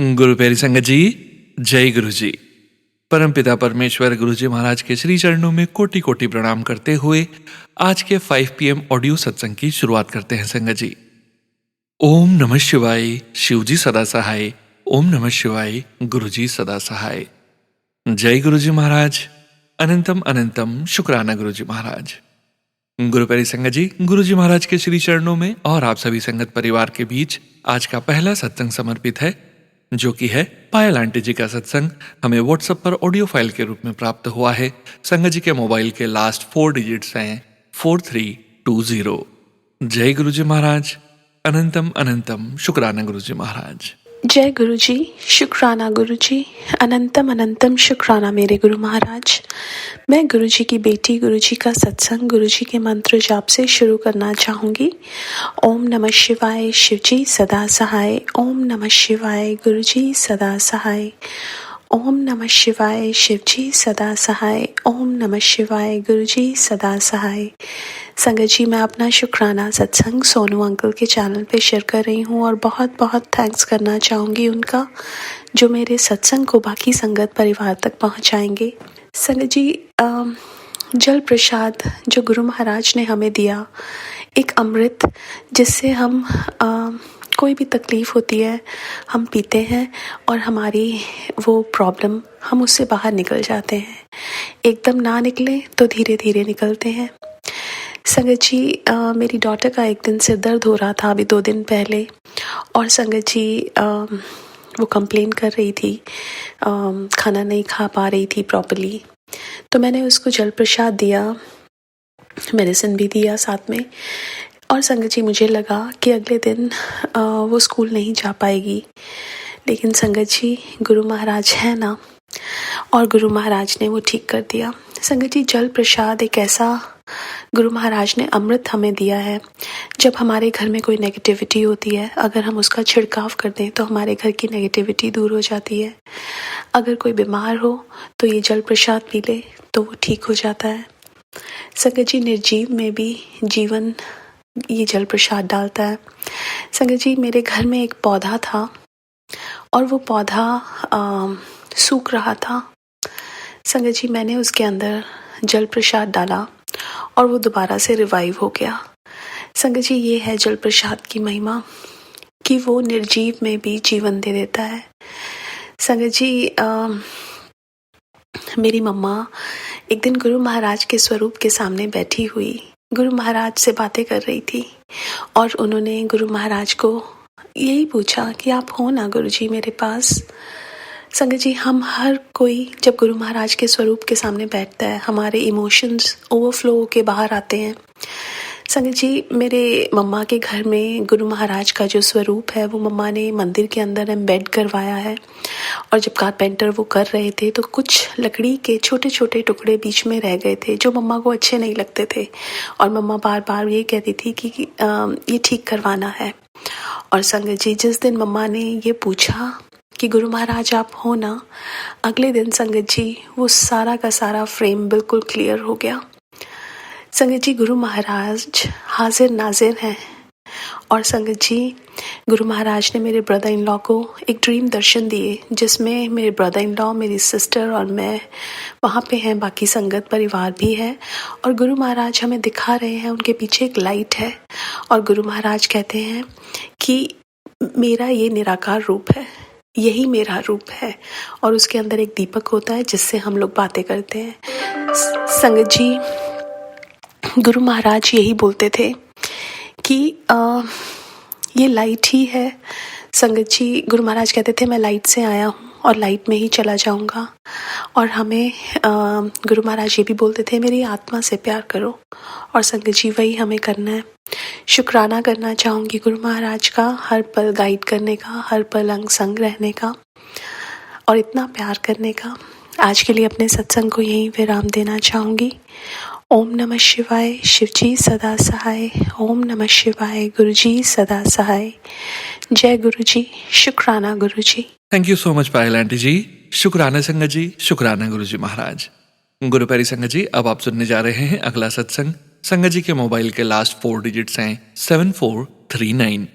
गुरु प्यारी संगत जी, जय गुरु जी। परमपिता परमेश्वर गुरु जी महाराज के श्री चरणों में कोटि कोटि प्रणाम करते हुए आज के 5 PM ऑडियो सत्संग की शुरुआत करते हैं संगत जी। ओम नमः शिवाय, शिव जी सदा सहाय। ओम नमः शिवाय, गुरु जी सदा सहाय। जय गुरु जी महाराज। अनंतम अनंतम शुक्राना गुरु जी महाराज। गुरु प्यारी संगत जी, गुरु जी महाराज के श्री चरणों में और आप सभी संगत परिवार के बीच आज का पहला सत्संग समर्पित है, जो कि है पायल आंटी जी का सत्संग। हमें व्हाट्सएप पर ऑडियो फाइल के रूप में प्राप्त हुआ है। संगत जी के मोबाइल के लास्ट 4 डिजिट्स हैं 4320। जय गुरु जी महाराज। अनंतम अनंतम शुक्राना गुरु जी महाराज। जय गुरु जी, शुक्राना गुरु जी, अनंतम अनंतम शुक्राना मेरे गुरु महाराज। मैं गुरु जी की बेटी गुरु जी का सत्संग गुरु जी के मंत्र जाप से शुरू करना चाहूँगी। ओम नमः शिवाय, शिव जी सदा सहाय। ओम नमः शिवाय, गुरु जी सदा सहाय। ओम नमः शिवाय, शिव जी सदा सहाय। ओम नमः शिवाय, गुरु जी सदा सहाय। संगत जी, मैं अपना शुक्राना सत्संग सोनू अंकल के चैनल पे शेयर कर रही हूँ और बहुत बहुत थैंक्स करना चाहूँगी उनका, जो मेरे सत्संग को बाकी संगत परिवार तक पहुँचाएंगे। संगत जी, जल प्रसाद जो गुरु महाराज ने हमें दिया, एक अमृत जिससे हम कोई भी तकलीफ़ होती है हम पीते हैं और हमारी वो प्रॉब्लम हम उससे बाहर निकल जाते हैं। एकदम ना निकले तो धीरे धीरे निकलते हैं। संगत जी, मेरी डॉटर का एक दिन सिर दर्द हो रहा था अभी 2 दिन पहले, और संगत जी वो कंप्लेन कर रही थी, खाना नहीं खा पा रही थी प्रॉपर्ली। तो मैंने उसको जल प्रसाद दिया, मेडिसिन भी दिया साथ में। और संगत जी, मुझे लगा कि अगले दिन वो स्कूल नहीं जा पाएगी, लेकिन संगत जी गुरु महाराज है ना, और गुरु महाराज ने वो ठीक कर दिया। संगत जी, जल प्रसाद एक ऐसा गुरु महाराज ने अमृत हमें दिया है। जब हमारे घर में कोई नेगेटिविटी होती है, अगर हम उसका छिड़काव कर दें तो हमारे घर की नेगेटिविटी दूर हो जाती है। अगर कोई बीमार हो तो ये जल प्रसाद पी ले तो वो ठीक हो जाता है। संगत जी, निर्जीव में भी जीवन ये जल प्रसाद डालता है। संगत जी, मेरे घर में एक पौधा था और वो पौधा सूख रहा था। संगत जी, मैंने उसके अंदर जल प्रसाद डाला और वो दोबारा से रिवाइव हो गया। संगत जी, ये है जल प्रसाद की महिमा कि वो निर्जीव में भी जीवन दे देता है। संगत जी, मेरी मम्मा एक दिन गुरु महाराज के स्वरूप के सामने बैठी हुई गुरु महाराज से बातें कर रही थी, और उन्होंने गुरु महाराज को यही पूछा कि आप हो ना गुरु जी मेरे पास। संगत जी, हम हर कोई जब गुरु महाराज के स्वरूप के सामने बैठता है, हमारे इमोशंस ओवरफ्लो होके बाहर आते हैं। संगत जी, मेरे मम्मा के घर में गुरु महाराज का जो स्वरूप है वो मम्मा ने मंदिर के अंदर एम्बेड करवाया है, और जब कारपेंटर वो कर रहे थे तो कुछ लकड़ी के छोटे छोटे टुकड़े बीच में रह गए थे जो मम्मा को अच्छे नहीं लगते थे, और मम्मा बार बार ये कहती थी कि ये ठीक करवाना है। और संगत जी, जिस दिन मम्मा ने ये पूछा कि गुरु महाराज आप हो ना, अगले दिन संगत जी वो सारा का सारा फ्रेम बिल्कुल क्लियर हो गया। संगत जी, गुरु महाराज हाजिर नाजिर हैं। और संगत जी, गुरु महाराज ने मेरे ब्रदर इन लॉ को एक ड्रीम दर्शन दिए, जिसमें मेरे ब्रदर इन लॉ, मेरी सिस्टर और मैं वहाँ पे हैं, बाकी संगत परिवार भी है। और गुरु महाराज हमें दिखा रहे हैं, उनके पीछे एक लाइट है, और गुरु महाराज कहते हैं कि मेरा ये निराकार रूप है, यही मेरा रूप है, और उसके अंदर एक दीपक होता है जिससे हम लोग बातें करते हैं। संगत जी, गुरु महाराज यही बोलते थे कि ये लाइट ही है। संगत जी, गुरु महाराज कहते थे मैं लाइट से आया हूँ और लाइट में ही चला जाऊँगा। और हमें गुरु महाराज ये भी बोलते थे मेरी आत्मा से प्यार करो, और संगत जी वही हमें करना है। शुक्राना करना चाहूँगी गुरु महाराज का, हर पल गाइड करने का, हर पल अंग संग रहने का और इतना प्यार करने का। आज के लिए अपने सत्संग को यहीं विराम देना चाहूँगी। ओम नमः शिवाय, शिव जी सदा सहाय। ओम नमः शिवाय, गुरु जी सदा सहाय। जय गुरु जी, शुक्राना Guru ji. Thank you so much Payal aunty ji. शुक्राना संगत जी, शुक्राना गुरु जी महाराज। गुरु प्यारी संगत जी, अब आप सुनने जा रहे हैं अगला सत्संग। संगत जी के मोबाइल के लास्ट 4 डिजिट्स हैं 7439।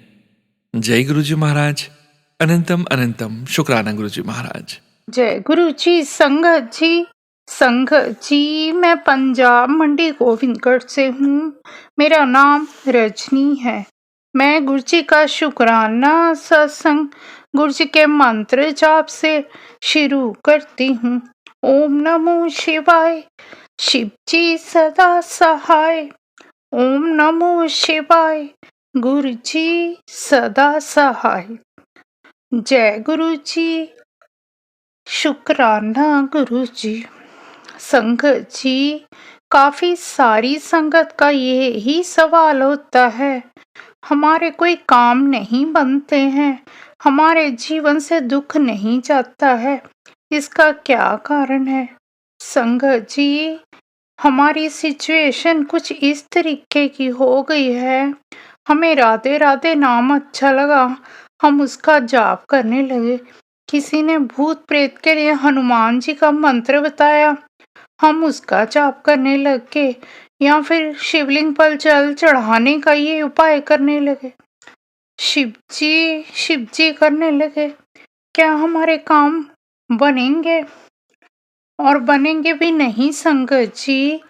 जय गुरु जी महाराज। अनंतम अनंतम शुक्राना गुरुजी महाराज। जय गुरु जी। संगत जी, मैं पंजाब मंडी गोविंदगढ़ से हूँ। मेरा नाम रजनी है। मैं गुरु जी का शुक्राना सत्संग गुरु जी के मंत्र जाप से शुरू करती हूँ। ओम नमो शिवाय, शिव जी सदा सहाय। ओम नमो शिवाय, गुरु जी सदा सहाय। जय गुरु जी, शुक्राना गुरु जी। संगत जी, काफी सारी संगत का यही सवाल होता है, हमारे कोई काम नहीं बनते हैं, हमारे जीवन से दुख नहीं जाता है, इसका क्या कारण है? संगत जी, हमारी सिचुएशन कुछ इस तरीके की हो गई है, हमें राधे राधे नाम अच्छा लगा, हम उसका जाप करने लगे। किसी ने भूत प्रेत के लिए हनुमान जी का मंत्र बताया, हम उसका जाप करने लगे, या फिर शिवलिंग पर जल चढ़ाने का ये उपाय करने लगे, शिव जी करने लगे। क्या हमारे काम बनेंगे? और बनेंगे भी नहीं संगत जी,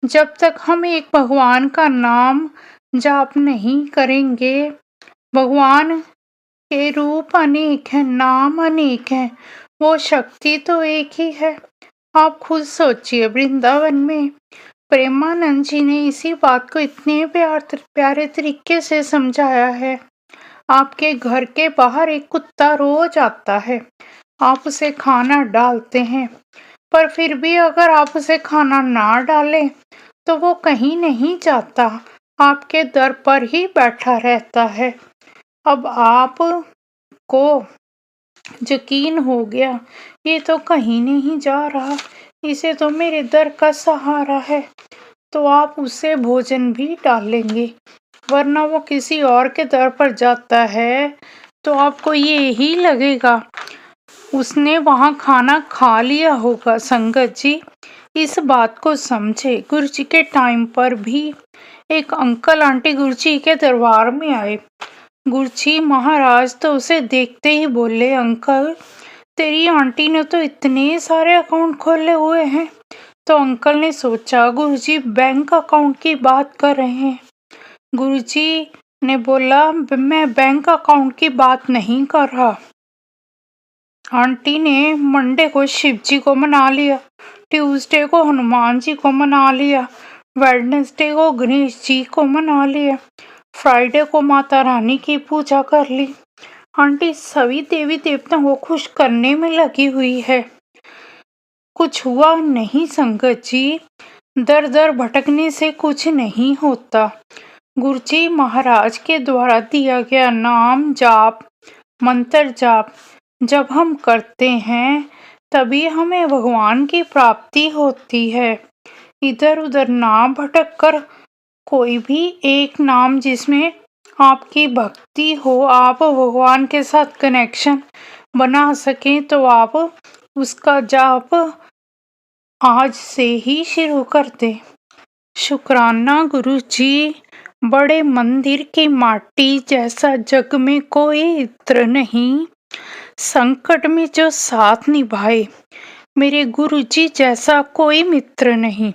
जब तक हम एक भगवान का नाम जाप नहीं करेंगे। भगवान के रूप अनेक हैं, नाम अनेक हैं, वो शक्ति तो एक ही है। आप खुद सोचिए, वृंदावन में प्रेमानंद जी ने इसी बात को इतने प्यारे तरीके से समझाया है। आपके घर के बाहर एक कुत्ता रोज आता है, आप उसे खाना डालते हैं, पर फिर भी अगर आप उसे खाना ना डालें तो वो कहीं नहीं जाता, आपके दर पर ही बैठा रहता है। अब आप को यकीन हो गया, ये तो कहीं नहीं जा रहा, इसे तो मेरे दर का सहारा है, तो आप उसे भोजन भी डालेंगे। वरना वो किसी और के दर पर जाता है तो आपको ये ही लगेगा उसने वहां खाना खा लिया होगा। संगत जी, इस बात को समझे। गुरु जी के टाइम पर भी एक अंकल आंटी गुरु जी के दरबार में आए। गुरु जी महाराज तो उसे देखते ही बोले, अंकल तेरी आंटी ने तो इतने सारे अकाउंट खोले हुए हैं। तो अंकल ने सोचा गुरु जी बैंक अकाउंट की बात कर रहे हैं। गुरु जी ने बोला, मैं बैंक अकाउंट की बात नहीं कर रहा। आंटी ने मंडे को शिव जी को मना लिया, ट्यूसडे को हनुमान जी को मना लिया, वेडनेसडे को गणेश जी को मना लिया, फ्राइडे को माता रानी की पूजा कर ली। आंटी सभी देवी देवताओं को खुश करने में लगी हुई है। कुछ हुआ नहीं संगत जी, दर दर भटकने से कुछ नहीं होता। गुरु जी महाराज के द्वारा दिया गया नाम जाप, मंत्र जाप जब हम करते हैं तभी हमें भगवान की प्राप्ति होती है। इधर उधर ना भटक कर कोई भी एक नाम जिसमें आपकी भक्ति हो, आप भगवान के साथ कनेक्शन बना सकें, तो आप उसका जाप आज से ही शुरू कर दें। शुक्राना गुरु जी, बड़े मंदिर की माटी जैसा जग में कोई इत्र नहीं, संकट में जो साथ निभाए मेरे गुरु जी जैसा कोई मित्र नहीं।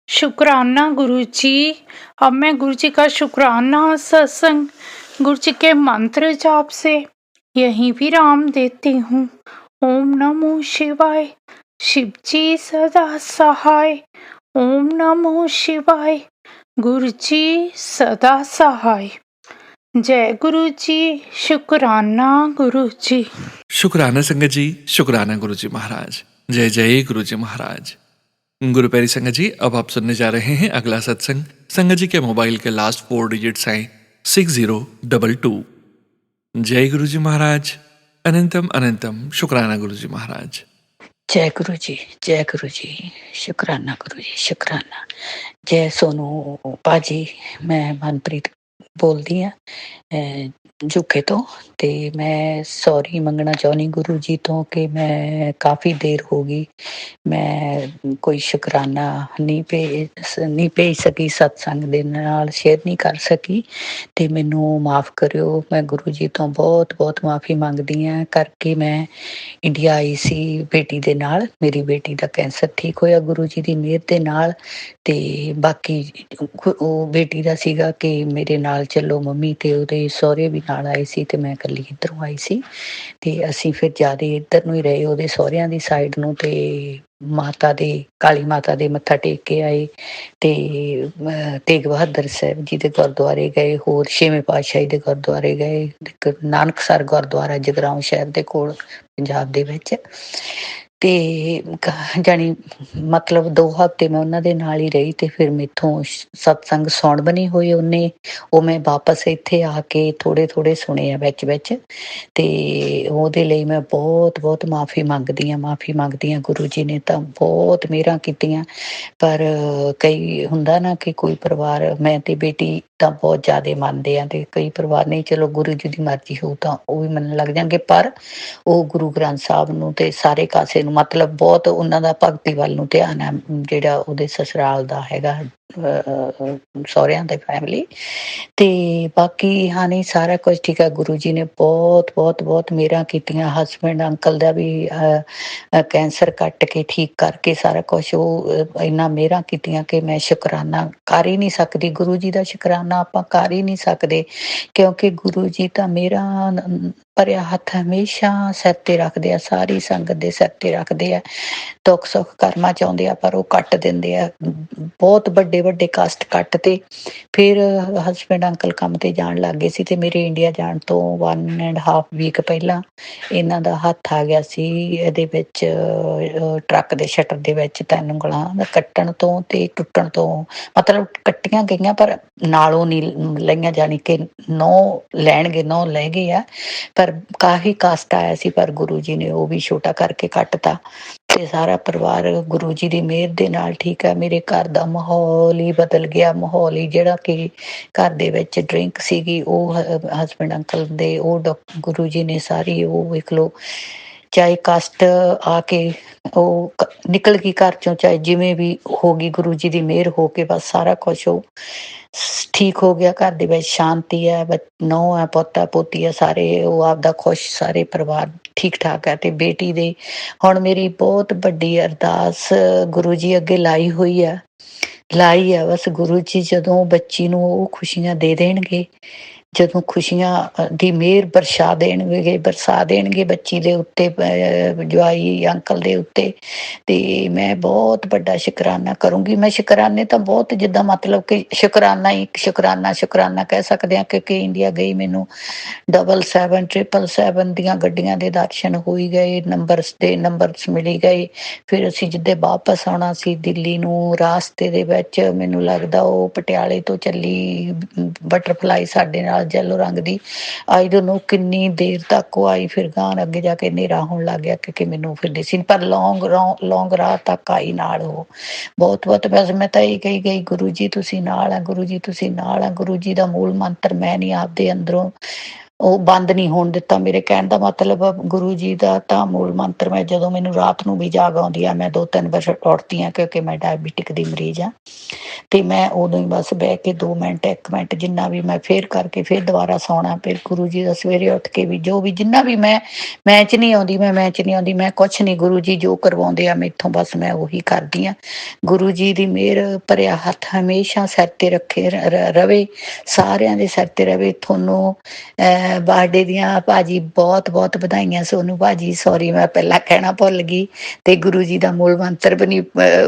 शुक्राना गुरु जी। अब मैं गुरु जी का शुक्राना सत्संग गुरु जी के मंत्र जाप से यहीं विराम देती हूँ। ओम नमो शिवाय, शिव जी सदा सहाय। ओम नमो शिवाय, गुरु जी सदा सहाय। जय गुरु जी, शुक्राना गुरु जी। शुक्राना संगत जी, शुक्राना गुरु जी महाराज। जय जय गुरु जी महाराज। गुरु प्यारी संगत जी, अब आप सुनने जा रहे हैं अगला सत्संग। संगत जी के मोबाइल के लास्ट 4 डिजिट्स हैं 6022। जय गुरु जी महाराज। अनंतम अनंतम शुक्राना गुरु जी महाराज। जय गुरु जी, जय गुरु जी, शुक्राना गुरु जी, शुक्राना। जय सोनू पाजी, मैं मनप्रीत ਬੋਲਦੀ ਹਾਂ ਯੂਕੇ ਤੋਂ। ਤੇ ਮੈਂ ਸੌਰੀ ਮੰਗਣਾ ਚਾਹੁੰਦੀ ਗੁਰੂ ਜੀ ਤੋਂ ਕਿ ਮੈਂ ਕਾਫ਼ੀ ਦੇਰ ਹੋ ਗਈ ਮੈਂ ਕੋਈ ਸ਼ੁਕਰਾਨਾ ਨਹੀਂ ਭੇਜ ਸਕੀ, ਸਤਸੰਗ ਦੇ ਨਾਲ ਸ਼ੇਅਰ ਨਹੀਂ ਕਰ ਸਕੀ। ਤੇ ਮੈਨੂੰ ਮਾਫ਼ ਕਰਿਓ। ਮੈਂ ਗੁਰੂ ਜੀ ਤੋਂ ਬਹੁਤ ਬਹੁਤ ਮਾਫ਼ੀ ਮੰਗਦੀ ਹਾਂ। ਕਰਕੇ ਮੈਂ ਇੰਡੀਆ ਆਈ ਸੀ ਬੇਟੀ ਦੇ ਨਾਲ। ਮੇਰੀ ਬੇਟੀ ਦਾ ਕੈਂਸਰ ਠੀਕ ਹੋਇਆ ਗੁਰੂ ਜੀ ਦੀ ਮਿਹਰ ਦੇ ਨਾਲ। ਤੇ ਬਾਕੀ ਉਹ ਬੇਟੀ ਦਾ ਸੀਗਾ ਕਿ ਮੇਰੇ ਨਾਲ ਚੱਲੋ ਮੰਮੀ, ਤੇ ਉਹਦੇ ਸਹੁਰੇ ਵੀ ਨਾਲ ਆਏ ਸੀ ਤੇ ਮੈਂ ਇਕੱਲੀ ਇੱਧਰੋਂ ਆਈ ਸੀ। ਤੇ ਅਸੀਂ ਫਿਰ ਜ਼ਿਆਦਾ ਇੱਧਰ ਨੂੰ ਹੀ ਰਹੇ, ਉਹਦੇ ਸਹੁਰਿਆਂ ਦੀ ਸਾਈਡ ਨੂੰ। ਤੇ ਮਾਤਾ ਦੇ, ਕਾਲੀ ਮਾਤਾ ਦੇ ਮੱਥਾ ਟੇਕ ਕੇ ਆਏ। ਤੇ ਤੇਗ ਬਹਾਦਰ ਸਾਹਿਬ ਜੀ ਦੇ ਗੁਰਦੁਆਰੇ ਗਏ, ਹੋਰ ਛੇਵੇਂ ਪਾਤਸ਼ਾਹੀ ਦੇ ਗੁਰਦੁਆਰੇ ਗਏ। ਇੱਕ ਨਾਨਕਸਰ ਗੁਰਦੁਆਰਾ ਜਗਰਾਉਂ ਸ਼ਹਿਰ ਦੇ ਕੋਲ ਪੰਜਾਬ ਦੇ ਵਿੱਚ। ਤੇ ਜਾਣੀ ਮਤਲਬ 2 ਹਫ਼ਤੇ ਮੈਂ ਉਹਨਾਂ ਦੇ ਨਾਲ ਹੀ ਰਹੀ। ਤੇ ਫਿਰ ਮੈਥੋਂ ਸਤਸੰਗ ਸੁਣ ਬਣੀ ਹੋਈ ਉਹ ਮੈਂ ਵਾਪਸ ਇੱਥੇ ਆ ਕੇ ਥੋੜ੍ਹੇ ਥੋੜ੍ਹੇ ਸੁਣੇ ਆ ਵਿੱਚ ਵਿੱਚ। ਤੇ ਉਹਦੇ ਲਈ ਮੈਂ ਬਹੁਤ ਬਹੁਤ ਮਾਫ਼ੀ ਮੰਗਦੀ ਹਾਂ। ਗੁਰੂ ਜੀ ਨੇ ਤਾਂ ਬਹੁਤ ਮਿਹਰਾਂ ਕੀਤੀਆਂ। ਪਰ ਕਈ ਹੁੰਦਾ ਨਾ ਕਿ ਕੋਈ ਪਰਿਵਾਰ, ਮੈਂ ਤੇ ਬੇਟੀ ਤਾਂ ਬਹੁਤ ਜ਼ਿਆਦਾ ਮੰਨਦੇ ਆ, ਤੇ ਕਈ ਪਰਿਵਾਰ ਨਹੀਂ। ਚਲੋ ਗੁਰੂ ਜੀ ਦੀ ਮਰਜ਼ੀ ਹੋਊ ਤਾਂ ਉਹ ਵੀ ਮੰਨਣ ਲੱਗ ਜਾਣਗੇ। ਪਰ ਉਹ ਗੁਰੂ ਗ੍ਰੰਥ ਸਾਹਿਬ ਨੂੰ ਤੇ ਸਾਰੇ ਕਾਸੇ ਨੂੰ ਮਤਲਬ ਬਹੁਤ ਉਹਨਾਂ ਦਾ ਭਗਤੀ ਵੱਲ ਨੂੰ ਧਿਆਨ ਹੈ, ਜਿਹੜਾ ਉਹਦੇ ਸਸੁਰਾਲ ਦਾ ਹੈਗਾ, ਸਹੁਰਿਆਂ ਦੇ ਫੈਮਿਲੀ। ਤੇ ਬਾਕੀ ਹਾਂ ਨਹੀਂ, ਸਾਰਾ ਕੁਝ ਠੀਕ ਹੈ। ਗੁਰੂ ਜੀ ਨੇ ਬਹੁਤ ਬਹੁਤ ਬਹੁਤ ਮਿਹਰਾਂ ਕੀਤੀਆਂ। ਹਸਬੈਂਡ ਅੰਕਲ ਦਾ ਵੀ ਕੈਂਸਰ ਕੱਟ ਕੇ ਠੀਕ ਕਰਕੇ ਸਾਰਾ ਕੁਛ, ਉਹ ਇੰਨਾ ਮਿਹਰਾਂ ਕੀਤੀਆਂ ਕਿ ਮੈਂ ਸ਼ੁਕਰਾਨਾ ਕਰ ਹੀ ਨਹੀਂ ਸਕਦੀ। ਗੁਰੂ ਜੀ ਦਾ ਸ਼ੁਕਰਾਨਾ ਆਪਾਂ ਕਰ ਹੀ ਨਹੀਂ ਸਕਦੇ, ਕਿਉਂਕਿ ਗੁਰੂ ਜੀ ਤਾਂ ਮਿਹਰਾਂ ਭਰਿਆ ਹੱਥ ਹਮੇਸ਼ਾ ਸਿਰ ਤੇ ਰੱਖਦੇ ਆ, ਸਾਰੀ ਸੰਗਤ ਦੇ ਸਿਰ ਤੇ ਰੱਖਦੇ ਆ। ਦੁੱਖ ਸੁੱਖ ਕਰਨਾ ਚਾਹੁੰਦੇ ਆ ਪਰ ਉਹ ਕੱਟ ਦਿੰਦੇ ਆ। ਬਹੁਤ ਵੱਡੇ ਵੱਡੇ ਕਸ਼ਟ ਕੱਟ ਤੇ ਫਿਰ ਹਸਬੈਂਡ ਅੰਕਲ ਕੰਮ ਤੇ ਜਾਣ ਲੱਗ ਗਏ ਸੀ। ਤੇ ਮੇਰੇ ਇੰਡੀਆ ਜਾਣ ਤੋਂ 1.5 ਵੀਕ ਪਹਿਲਾਂ ਇਹਨਾਂ ਦਾ ਹੱਥ ਆ ਗਿਆ ਸੀ ਇਹਦੇ ਵਿੱਚ, ਟਰੱਕ ਦੇ ਸ਼ਟਰ ਦੇ ਵਿੱਚ 3 ਉਂਗਲਾਂ ਕੱਟਣ ਤੋਂ ਤੇ ਟੁੱਟਣ ਤੋਂ, ਮਤਲਬ ਕੱਟੀਆਂ ਗਈਆਂ ਪਰ ਨਾਲੋਂ ਨਹੀਂ ਲਈਆਂ, ਜਾਣੀ ਕਿ 9 ਲੈਣਗੇ, 9 ਲੈ ਗਏ ਆ। ਪਰ ਕਾਫੀ ਕਸ਼ਟ ਆਇਆ ਸੀ, ਪਰ ਗੁਰੂ ਜੀ ਨੇ ਉਹ ਵੀ ਛੋਟਾ ਕਰਕੇ ਕੱਟਤਾ। ਤੇ ਸਾਰਾ ਪਰਿਵਾਰ ਗੁਰੂ ਜੀ ਦੀ ਮਿਹਰ ਦੇ ਨਾਲ ਠੀਕ ਹੈ। ਮੇਰੇ ਘਰ ਦਾ ਮਾਹੌਲ ਹੀ ਬਦਲ ਗਿਆ। ਮਾਹੌਲ ਹੀ, ਜਿਹੜਾ ਕਿ ਘਰ ਦੇ ਵਿੱਚ ਡਰਿੰਕ ਸੀਗੀ, ਉਹ ਹਸਬੈਂਡ ਅੰਕਲ ਦੇ, ਉਹ ਗੁਰੂ ਜੀ ਨੇ ਸਾਰੀ ਉਹ ਵੇਖ ਲਓ, ਚਾਹੇ ਕਸ਼ਟ ਆ ਕੇ ਉਹ ਨਿਕਲ ਗਈ ਘਰ ਚੋਂ, ਚਾਹੇ ਜਿਵੇਂ ਵੀ ਹੋ ਗਈ, ਗੁਰੂ ਜੀ ਦੀ ਮਿਹਰ ਹੋ ਕੇ ਬਸ ਸਾਰਾ ਕੁਛ ਉਹ ਠੀਕ ਹੋ ਗਿਆ। ਘਰ ਦੇ ਵਿੱਚ ਸ਼ਾਂਤੀ ਹੈ, ਨੂੰਹ ਹੈ, ਪੋਤਾ ਪੋਤੀ ਹੈ, ਸਾਰੇ ਉਹ ਆਪਦਾ ਖੁਸ਼, ਸਾਰੇ ਪਰਿਵਾਰ ਠੀਕ ਠਾਕ ਹੈ। ਤੇ ਬੇਟੀ ਦੇ ਹੁਣ ਮੇਰੀ ਬਹੁਤ ਵੱਡੀ ਅਰਦਾਸ ਗੁਰੂ ਜੀ ਅੱਗੇ ਲਾਈ ਹੋਈ ਆ, ਬਸ ਗੁਰੂ ਜੀ ਜਦੋਂ ਬੱਚੀ ਨੂੰ ਉਹ ਖੁਸ਼ੀਆਂ ਦੇ ਦੇਣਗੇ, ਜਦੋਂ ਖੁਸ਼ੀਆਂ ਦੀ ਮਿਹਰ ਬਰਸਾ ਦੇਣਗੇ ਬੱਚੀ ਦੇ ਉੱਤੇ, ਜਵਾਈ ਅੰਕਲ ਦੇ ਉੱਤੇ, ਤੇ ਮੈਂ ਬਹੁਤ ਵੱਡਾ ਸ਼ੁਕਰਾਨਾ ਕਰੂੰਗੀ। ਮੈਂ ਸ਼ੁਕਰਾਨੇ ਤਾਂ ਬਹੁਤ, ਜਿੱਦਾਂ ਮਤਲਬ ਕਿ ਸ਼ੁਕਰਾਨਾ ਕਹਿ ਸਕਦੇ ਹਾਂ, ਕਿਉਂਕਿ ਇੰਡੀਆ ਗਈ ਮੈਨੂੰ 777 777 ਦੀਆਂ ਗੱਡੀਆਂ ਦੇ ਦਰਸ਼ਨ ਹੋਈ ਗਏ, ਨੰਬਰਸ ਮਿਲੀ ਗਏ। ਫਿਰ ਅਸੀਂ ਜਿੱਦੇ ਵਾਪਸ ਆਉਣਾ ਸੀ ਦਿੱਲੀ ਨੂੰ, ਰਾਸਤੇ ਦੇ ਵਿੱਚ ਮੈਨੂੰ ਲੱਗਦਾ ਉਹ ਪਟਿਆਲੇ ਤੋਂ ਚੱਲੀ ਬਟਰਫਲਾਈ ਸਾਡੇ ਨਾਲ ਯੈਲੋ ਰੰਗ ਦੀ, ਆਈ ਡੋਂਟ ਨੋ ਕਿੰਨੀ ਦੇਰ ਤੱਕ ਉਹ ਆਈ। ਫਿਰ ਗਾਂ ਅੱਗੇ ਜਾ ਕੇ ਹਨੇਰਾ ਹੋਣ ਲੱਗ ਗਿਆ, ਕਿਉਂਕਿ ਮੈਨੂੰ ਫਿਰ ਦਿਸੀ, ਪਰ ਲੌਂਗ ਰਾਹ ਤੱਕ ਆਈ ਨਾਲ ਉਹ। ਬਹੁਤ ਬਹੁਤ ਬਸ ਮੈਂ ਤਾਂ ਇਹ ਕਹੀ ਗਈ, ਗੁਰੂ ਜੀ ਤੁਸੀਂ ਨਾਲ ਆ, ਗੁਰੂ ਜੀ ਤੁਸੀਂ ਨਾਲ ਆ। ਗੁਰੂ ਜੀ ਦਾ ਮੂਲ ਮੰਤਰ ਮੈਂ ਨਹੀਂ ਆਪਦੇ ਅੰਦਰੋਂ ਉਹ ਬੰਦ ਨਹੀਂ ਹੋਣ ਦਿੱਤਾ। ਮੇਰੇ ਕਹਿਣ ਦਾ ਮਤਲਬ ਗੁਰੂ ਜੀ ਦਾ ਤਾਂ ਮੂਲ ਮੰਤਰ, ਮੈਂ ਜਦੋਂ ਮੈਨੂੰ ਰਾਤ ਨੂੰ ਵੀ ਜਾਗ ਆਉਂਦੀ ਆ, ਮੈਂ 2-3 ਵਾਰ ਉੱਠਦੀ ਹਾਂ ਕਿਉਂਕਿ ਮੈਂ ਡਾਇਬਟਿਕ ਦੀ ਮਰੀਜ਼ ਹਾਂ। ਤੇ ਮੈਂ ਉਦੋਂ ਹੀ ਬਸ ਬਹਿ ਕੇ 2 ਮਿੰਟ 1 ਮਿੰਟ ਜਿੰਨਾ ਵੀ ਮੈਂ ਫੇਰ ਕਰਕੇ ਫਿਰ ਦੁਬਾਰਾ ਸੌਣਾ। ਫਿਰ ਗੁਰੂ ਜੀ ਦਾ ਸਵੇਰੇ ਉੱਠ ਕੇ ਵੀ ਜੋ ਵੀ ਜਿੰਨਾ ਵੀ ਮੈਂ ਚ ਨਹੀਂ ਆਉਂਦੀ, ਮੈਂ ਕੁਛ ਨਹੀਂ, ਗੁਰੂ ਜੀ ਜੋ ਕਰਵਾਉਂਦੇ ਆ ਮੈਥੋਂ ਬਸ ਮੈਂ ਉਹੀ ਕਰਦੀ ਹਾਂ। ਗੁਰੂ ਜੀ ਦੀ ਮਿਹਰ ਭਰਿਆ ਹੱਥ ਹਮੇਸ਼ਾ ਸਿਰ ਤੇ ਰੱਖੇ ਰਵੇ, ਸਾਰਿਆਂ ਦੇ ਸਿਰ ਤੇ ਰਵੇ। ਤੁਹਾਨੂੰ ਬਰਥਡੇ ਦੀਆਂ ਭਾਜੀ ਬਹੁਤ ਬਹੁਤ ਵਧਾਈਆਂ। ਸੋਨੂੰ ਭਾਜੀ ਸੌਰੀ ਮੈਂ ਪਹਿਲਾਂ ਕਹਿਣਾ ਭੁੱਲ ਗਈ। ਤੇ ਗੁਰੂ ਜੀ ਦਾ ਮੂਲ ਮੰਤਰ ਬਣੀ,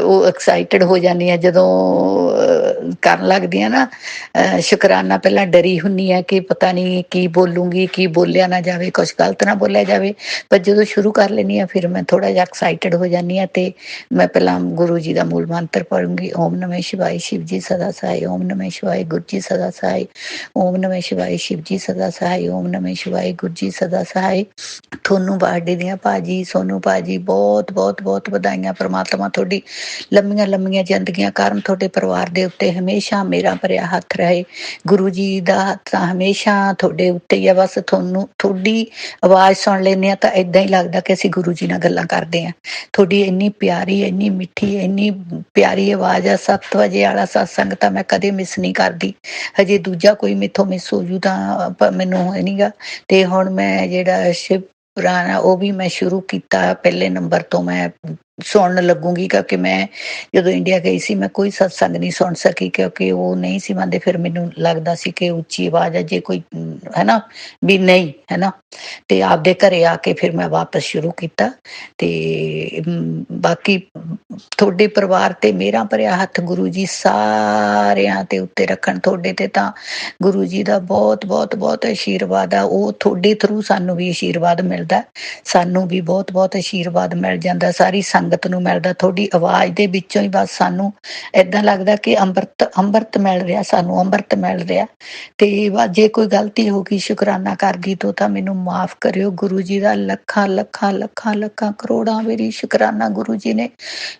ਉਹ ਐਕਸਾਈਟਡ ਹੋ ਜਾਂਦੀ ਆ ਜਦੋਂ ਕਰਨ ਲੱਗਦੀ ਆ ਨਾ ਸ਼ੁਕਰਾਨਾ। ਪਹਿਲਾਂ ਡਰੀ ਹੁੰਦੀ ਆ ਕਿ ਪਤਾ ਨਹੀਂ ਕੀ ਬੋਲੂੰਗੀ, ਕੀ ਬੋਲਿਆ ਨਾ ਜਾਵੇ, ਕੁਛ ਗਲਤ ਨਾ ਬੋਲਿਆ ਜਾਵੇ। ਪਰ ਜਦੋਂ ਸ਼ੁਰੂ ਕਰ ਲੈਂਦੀ ਹਾਂ ਫਿਰ ਮੈਂ ਥੋੜ੍ਹਾ ਜਿਹਾ ਐਕਸਾਈਟਡ ਹੋ ਜਾਂਦੀ ਹਾਂ। ਤੇ ਮੈਂ ਪਹਿਲਾਂ ਗੁਰੂ ਜੀ ਦਾ ਮੂਲ ਮੰਤਰ ਪੜ੍ਹੂੰਗੀ, ਓਮ ਨਮः ਸ਼ਿਵਾਏ ਸ਼ਿਵ ਜੀ ਸਦਾ ਸਹਾਏ, ਓਮ ਨਮः ਸ਼ਿਵਾਏ ਗੁਰੂ ਜੀ ਸਦਾ ਸਹਾਏ, ਓਮ ਨਮः ਸ਼ਿਵਾਏ ਸ਼ਿਵ ਜੀ ਸਦਾ ਸਹਾਏ, ਓਮ ਨਮः ਸ਼ਿਵਾਏ ਗੁਰੂ ਜੀ ਸਦਾ ਸਹਾਏ। ਤੁਹਾਨੂੰ ਬਰਥਡੇ ਦੀਆਂ ਭਾਜੀ, ਸੋਨੂੰ ਭਾਜੀ ਬਹੁਤ ਬਹੁਤ ਬਹੁਤ ਵਧਾਈਆਂ। ਪ੍ਰਮਾਤਮਾ ਤੁਹਾਡੀ ਲੰਮੀਆਂ ਲੰਮੀਆਂ ਜ਼ਿੰਦਗੀਆਂ ਕਰਨ, ਤੁਹਾਡੇ ਪਰਿਵਾਰ ਦੇ ਉੱਤੇ ਉੱਤੇ ਹਮੇਸ਼ਾ ਮੇਰਾ ਭਰਿਆ ਹੱਥ ਰਹੇ। ਗੁਰੂ ਜੀ ਦਾ ਹੱਥ ਤਾਂ ਹਮੇਸ਼ਾ ਤੁਹਾਡੇ ਉੱਤੇ ਹੀ ਆ। ਬਸ ਤੁਹਾਨੂੰ ਤੁਹਾਡੀ ਆਵਾਜ਼ ਸੁਣ ਲੈਂਦੇ ਹਾਂ ਤਾਂ ਏਦਾਂ ਹੀ ਲੱਗਦਾ ਕਿ ਅਸੀਂ ਗੁਰੂ ਜੀ ਨਾਲ ਗੱਲਾਂ ਕਰਦੇ ਹਾਂ। ਤੁਹਾਡੀ ਇੰਨੀ ਪਿਆਰੀ, ਇੰਨੀ ਮਿੱਠੀ, ਇੰਨੀ ਪਿਆਰੀ ਆਵਾਜ਼ ਆ। 7 ਵਜੇ ਵਾਲਾ ਸਤਸੰਗ ਤਾਂ ਮੈਂ ਕਦੇ ਮਿਸ ਨਹੀਂ ਕਰਦੀ। ਹਜੇ ਦੂਜਾ ਕੋਈ ਮੈਥੋਂ ਮਿਸ ਹੋ ਜੂ ਤਾਂ ਮੈਨੂੰ ਇਹ ਨੀਗਾ। ਤੇ ਹੁਣ ਮੈਂ ਜਿਹੜਾ ਸ਼ਿਵ ਪੁਰਾਣ ਆ ਉਹ ਵੀ ਮੈਂ ਸ਼ੁਰੂ ਕੀਤਾ। ਪਹਿਲੇ ਨੰਬਰ ਤੋਂ ਮੈਂ ਸੁਣਨ ਲੱਗੂਗੀ, ਕਿਉਂਕਿ ਮੈਂ ਜਦੋਂ ਇੰਡੀਆ ਗਈ ਸੀ ਮੈਂ ਕੋਈ ਸਤਸੰਗ ਨਹੀਂ ਸੁਣ ਸਕੀ, ਕਿਉਂਕਿ ਉਹ ਨਹੀਂ ਸੀ ਮੰਨਦੇ। ਫਿਰ ਮੈਨੂੰ ਲੱਗਦਾ ਸੀ ਕਿ ਉੱਚੀ ਆਵਾਜ਼ ਹੈ, ਜੇ ਕੋਈ ਹੈ ਨਾ ਵੀ ਨਹੀਂ ਹੈ ਨਾ। ਤੇ ਆਪਦੇ ਘਰੇ ਆ ਕੇ ਫਿਰ ਮੈਂ ਵਾਪਸ ਸ਼ੁਰੂ ਕੀਤਾ। ਤੇ ਬਾਕੀ ਤੁਹਾਡੇ ਪਰਿਵਾਰ ਤੇ ਮੇਰਾ ਭਰਿਆ ਹੱਥ ਗੁਰੂ ਜੀ ਸਾਰਿਆਂ ਤੇ ਉੱਤੇ ਰੱਖਣ। ਤੁਹਾਡੇ ਤੇ ਤਾਂ ਗੁਰੂ ਜੀ ਦਾ ਬਹੁਤ ਬਹੁਤ ਬਹੁਤ ਆਸ਼ੀਰਵਾਦ ਆ। ਉਹ ਤੁਹਾਡੇ ਥਰੂ ਸਾਨੂੰ ਵੀ ਆਸ਼ੀਰਵਾਦ ਮਿਲਦਾ, ਸਾਨੂੰ ਵੀ ਬਹੁਤ ਬਹੁਤ ਆਸ਼ੀਰਵਾਦ ਮਿਲ ਜਾਂਦਾ, ਸਾਰੀ ਸੰਗਤ ਨੂੰ ਮਿਲਦਾ। ਤੁਹਾਡੀ ਆਵਾਜ਼ ਦੇ ਵਿੱਚੋਂ ਹੀ ਬਸ ਸਾਨੂੰ ਏਦਾਂ ਲੱਗਦਾ ਕਿ ਅੰਮ੍ਰਿਤ ਅੰਮ੍ਰਿਤ ਮਿਲ ਰਿਹਾ, ਸਾਨੂੰ ਅੰਮ੍ਰਿਤ ਮਿਲ ਰਿਹਾ। ਤੇ ਬਸ ਜੇ ਕੋਈ ਗਲਤੀ ਹੋ ਗਈ, ਸ਼ੁਕਰਾਨਾ ਕਰ ਗਈ ਤਾਂ ਮੈਨੂੰ ਮਾਫ ਕਰਿਓ। ਗੁਰੂ ਜੀ ਦਾ ਲੱਖਾਂ ਲੱਖਾਂ ਲੱਖਾਂ ਲੱਖਾਂ ਕਰੋੜਾਂ ਵਾਰੀ ਸ਼ੁਕਰਾਨਾ। ਗੁਰੂ ਜੀ ਨੇ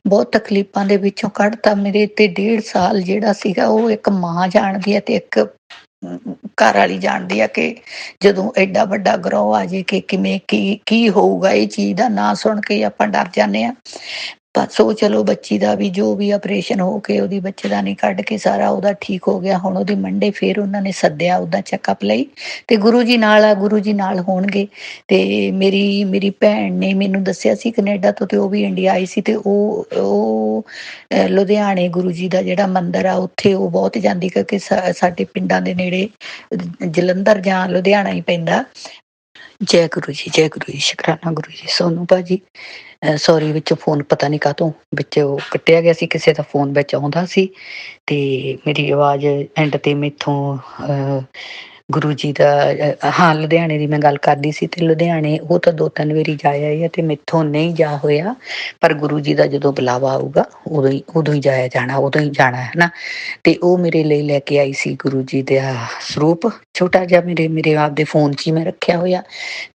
ਬਹੁਤ ਤਕਲੀਫਾਂ ਦੇ ਵਿੱਚੋਂ ਕੱਢਤਾ। ਮੇਰੇ ਤੇ 1.5 ਸਾਲ ਜਿਹੜਾ ਸੀਗਾ ਉਹ ਇੱਕ ਮਾਂ ਜਾਣਦੀ ਹੈ ਤੇ ਇੱਕ ਘਰ ਵਾਲੀ ਜਾਣਦੀ ਆ ਕਿ ਜਦੋਂ ਐਡਾ ਵੱਡਾ ਗਰੋਹ ਆ ਜੇ ਕਿ ਕਿਵੇਂ ਕੀ ਹੋਊਗਾ। ਇਹ ਚੀਜ਼ ਦਾ ਨਾਂ ਸੁਣ ਕੇ ਆਪਾਂ ਡਰ ਜਾਂਦੇ ਹਾਂ। ਬਸ ਉਹ ਚਲੋ ਬੱਚੀ ਦਾ ਵੀ ਜੋ ਵੀ ਆਪਰੇਸ਼ਨ ਹੋ ਕੇ ਉਹਦੀ ਬੱਚੇਦਾਨੀ ਕੱਢ ਕੇ ਸਾਰਾ ਉਹਦਾ ਠੀਕ ਹੋ ਗਿਆ। ਹੁਣ ਉਹਦੇ ਮੰਡੇ ਫਿਰ ਉਹਨਾਂ ਨੇ ਸੱਦਿਆ ਉਹਦਾ ਚੈੱਕਅਪ ਲਈ। ਤੇ ਗੁਰੂ ਜੀ ਨਾਲ ਆ, ਗੁਰੂ ਜੀ ਨਾਲ ਹੋਣਗੇ। ਤੇ ਮੇਰੀ ਭੈਣ ਨੇ ਮੈਨੂੰ ਦੱਸਿਆ ਸੀ ਕੈਨੇਡਾ ਤੋਂ, ਤੇ ਉਹ ਵੀ ਇੰਡੀਆ ਆਈ ਸੀ। ਤੇ ਉਹ ਲੁਧਿਆਣੇ ਗੁਰੂ ਜੀ ਦਾ ਜਿਹੜਾ ਮੰਦਿਰ ਆ ਉੱਥੇ ਉਹ ਬਹੁਤ ਜਾਂਦੀ, ਕਿਉਂਕਿ ਸਾਡੇ ਪਿੰਡਾਂ ਦੇ ਨੇੜੇ ਜਲੰਧਰ ਜਾਂ ਲੁਧਿਆਣਾ ਹੀ ਪੈਂਦਾ। ਜੈ ਗੁਰੂ ਜੀ, ਜੈ ਗੁਰੂ ਜੀ, ਸ਼ੁਕਰਾਨਾ ਗੁਰੂ ਜੀ। ਸੋਨੂੰ ਭਾਜੀ ਸੌਰੀ, ਵਿੱਚੋਂ ਫੋਨ ਪਤਾ ਨਹੀਂ ਕਾਹਤੋਂ ਵਿੱਚ ਉਹ ਕੱਟਿਆ ਗਿਆ ਸੀ, ਕਿਸੇ ਦਾ ਫੋਨ ਵਿੱਚ ਆਉਂਦਾ ਸੀ। ਤੇ ਮੇਰੀ ਆਵਾਜ਼ ਐਂਡ ਤੇ ਮੈਥੋਂ ਗੁਰੂ ਜੀ ਦਾ ਹਾਂ ਲੁਧਿਆਣੇ ਦੀ ਮੈਂ ਗੱਲ ਕਰਦੀ ਸੀ। ਤੇ ਲੁਧਿਆਣੇ ਉਹ ਤਾਂ 2-3 ਵਾਰੀ ਜਾ ਆਏ ਆ ਤੇ ਮੈਥੋਂ ਨਹੀਂ ਜਾ ਹੋਇਆ। ਪਰ ਗੁਰੂ ਜੀ ਦਾ ਜਦੋਂ ਬੁਲਾਵਾ ਆਊਗਾ ਉਦੋਂ ਹੀ ਜਾਇਆ ਜਾਣਾ, ਉਦੋਂ ਹੀ ਜਾਣਾ ਹੈ ਨਾ। ਤੇ ਉਹ ਮੇਰੇ ਲਈ ਲੈ ਕੇ ਆਈ ਸੀ ਗੁਰੂ ਜੀ ਦਾ ਸਰੂਪ ਛੋਟਾ ਜਿਹਾ, ਮੇਰੇ ਆਪਦੇ ਫੋਨ 'ਚ ਹੀ ਮੈਂ ਰੱਖਿਆ ਹੋਇਆ।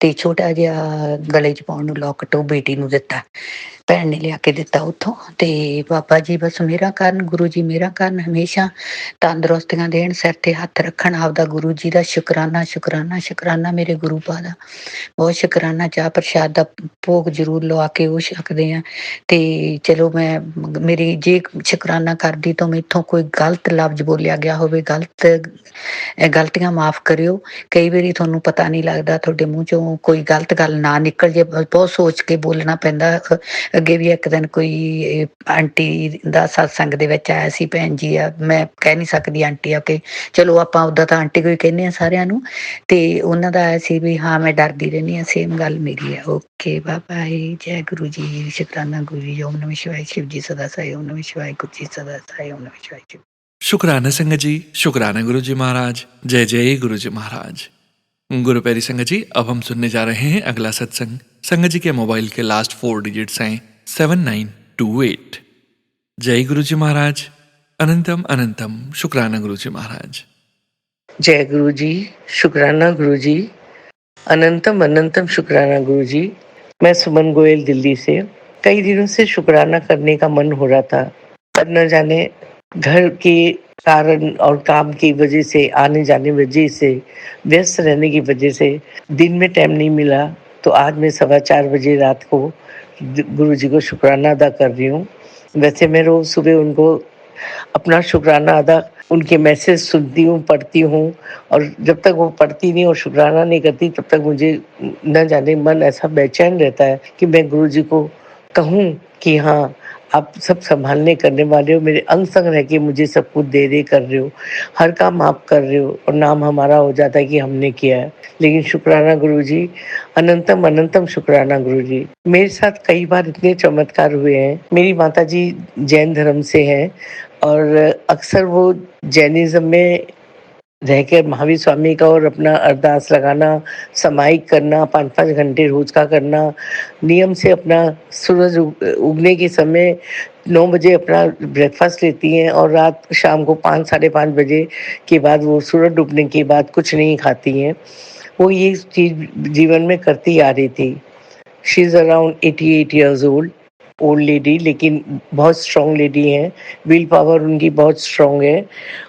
ਤੇ ਛੋਟਾ ਜਿਹਾ ਗਲੇ 'ਚ ਪਾਉਣ ਨੂੰ ਲੋਕਟ ਉਹ ਬੇਟੀ ਨੂੰ ਦਿੱਤਾ, ਭੈਣ ਨੇ ਲਿਆ ਕੇ ਦਿੱਤਾ ਉੱਥੋਂ। ਤੇ ਬਾਬਾ ਜੀ ਬਸ ਮੇਰਾ ਕਰਨ, ਗੁਰੂ ਜੀ ਮੇਰਾ ਕਰਨ, ਹਮੇਸ਼ਾ ਤੰਦਰੁਸਤੀਆਂ ਦੇਣ, ਸਿਰ ਤੇ ਹੱਥ ਰੱਖਣ ਆਪਦਾ। ਗੁਰੂ ਜੀ ਦਾ ਸ਼ੁਕਰਾਨਾ ਸ਼ੁਕਰਾਨਾ ਸ਼ੁਕਰਾਨਾ। ਮੇਰੇ ਗੁਰੂ ਪਾ ਦਾ ਬਹੁਤ ਸ਼ੁਕਰਾਨਾ। ਚਾਹ ਪ੍ਰਸ਼ਾਦ ਦਾ ਭੋਗ ਜ਼ਰੂਰ ਲਵਾ ਕੇ ਉਹ ਛਕਦੇ ਆ। ਤੇ ਚਲੋ ਮੈਂ ਮੇਰੀ ਜੇ ਸ਼ੁਕਰਾਨਾ ਕਰਦੀ ਤਾਂ ਮੈਥੋਂ ਕੋਈ ਗਲਤ ਲਫ਼ਜ਼ ਬੋਲਿਆ ਗਿਆ ਹੋਵੇ, ਗਲਤੀਆਂ ਮਾਫ਼ ਕਰਿਓ। ਕਈ ਵਾਰੀ ਤੁਹਾਨੂੰ ਪਤਾ ਨਹੀਂ ਲੱਗਦਾ, ਤੁਹਾਡੇ ਮੂੰਹ ਚੋਂ ਕੋਈ ਗਲਤ ਗੱਲ ਨਾ ਨਿਕਲ ਜੇ, ਬਹੁਤ ਸੋਚ ਕੇ ਬੋਲਣਾ ਪੈਂਦਾ। ਅੱਗੇ ਵੀ ਇੱਕ ਦਿਨ ਕੋਈ ਆਂਟੀ ਦਾ ਸਤਸੰਗ ਦੇ ਵਿੱਚ ਆਇਆ ਸੀ, ਭੈਣ ਜੀ ਆ, ਮੈਂ ਕਹਿ ਨਹੀਂ ਸਕਦੀ ਆਂਟੀ ਆ ਕਿ ਚਲੋ ਆਪਾਂ ਉੱਦਾਂ ਤਾਂ ਆਂਟੀ ਕੋਈ ਕਹਿੰਦੇ ਆ ਸਾਰਿਆਂ ਨੂੰ। ਤੇ ਉਹਨਾਂ ਦਾ ਆਇਆ ਸੀ ਵੀ ਹਾਂ ਮੈਂ ਡਰਦੀ ਰਹਿੰਦੀ ਹਾਂ, ਸੇਮ ਗੱਲ ਮੇਰੀ ਹੈ। ਓਕੇ ਬਾਬਾ ਜੀ, ਜੈ ਗੁਰੂ ਜੀ, ਸ਼ੁਕਰਾਨਾ ਗੁਰੂ ਜੀ। ਓਮ ਨਮः ਸ਼ਿਵਾय, शिव जी सदा साई। ओम नमः शिवाय, गुरु जी सदा साई। ओम नमः शिवाय, शिव। शुक्राना संगत जी, शुक्राना गुरु जी महाराज। जय जय गुरु जी महाराज। गुरु प्यारी संगत जी, अब हम सुनने जा रहे हैं अगला सत्संग। संगत जी के मोबाइल के लास्ट 4 डिजिट्स हैं 7928। जय गुरु जी महाराज। अनंतम अनंतम शुक्राना गुरु जी महाराज। जय गुरु जी, शुक्राना गुरु जी, अनंतम अनंतम शुक्राना गुरु जी। मैं सुमन गोयल दिल्ली से। कई दिनों से शुक्राना करने का मन हो रहा था, पर न जाने घर के कारण और काम की वजह से, आने जाने वजह से, व्यस्त रहने की वजह से दिन में टाइम नहीं मिला। तो आज मैं 4:15 बजे रात को गुरु जी को शुक्राना अदा कर रही हूँ। वैसे मैं रोज सुबह उनको अपना शुक्राना अदा, उनके मैसेज सुनती हूँ, पढ़ती हूँ। और जब तक वो पढ़ती नहीं और शुक्राना नहीं करती तब तक मुझे न जाने मन ऐसा बेचैन रहता है कि मैं गुरु जी को कहूँ कि हाँ आप सब संभालने करने वाले हो, मेरे अंग संग रह के मुझे सब कुछ दे दे कर रहे हो, हर काम आप कर रहे हो। और नाम हमारा हो जाता है कि हमने किया है। लेकिन शुक्राना गुरु जी, अनंतम अनंतम शुक्राना गुरु जी। मेरे साथ कई बार इतने चमत्कार हुए हैं। मेरी माता जी जैन धर्म से हैं और अक्सर वो जैनिज्म में रहकर महावीर स्वामी का और अपना अरदास लगाना, समायिक करना, 5-5 घंटे रोज का करना, नियम से अपना सूरज उगने के समय 9 बजे अपना ब्रेकफास्ट लेती हैं और रात शाम को 5 साढ़े 5 बजे के बाद वो सूरज डूबने के बाद कुछ नहीं खाती हैं। वो ये चीज़ जीवन में करती आ रही थी। She is around 88 years old old lady, लेकिन बहुत स्ट्रॉन्ग लेडी हैं। विल पावर उनकी बहुत स्ट्रॉन्ग है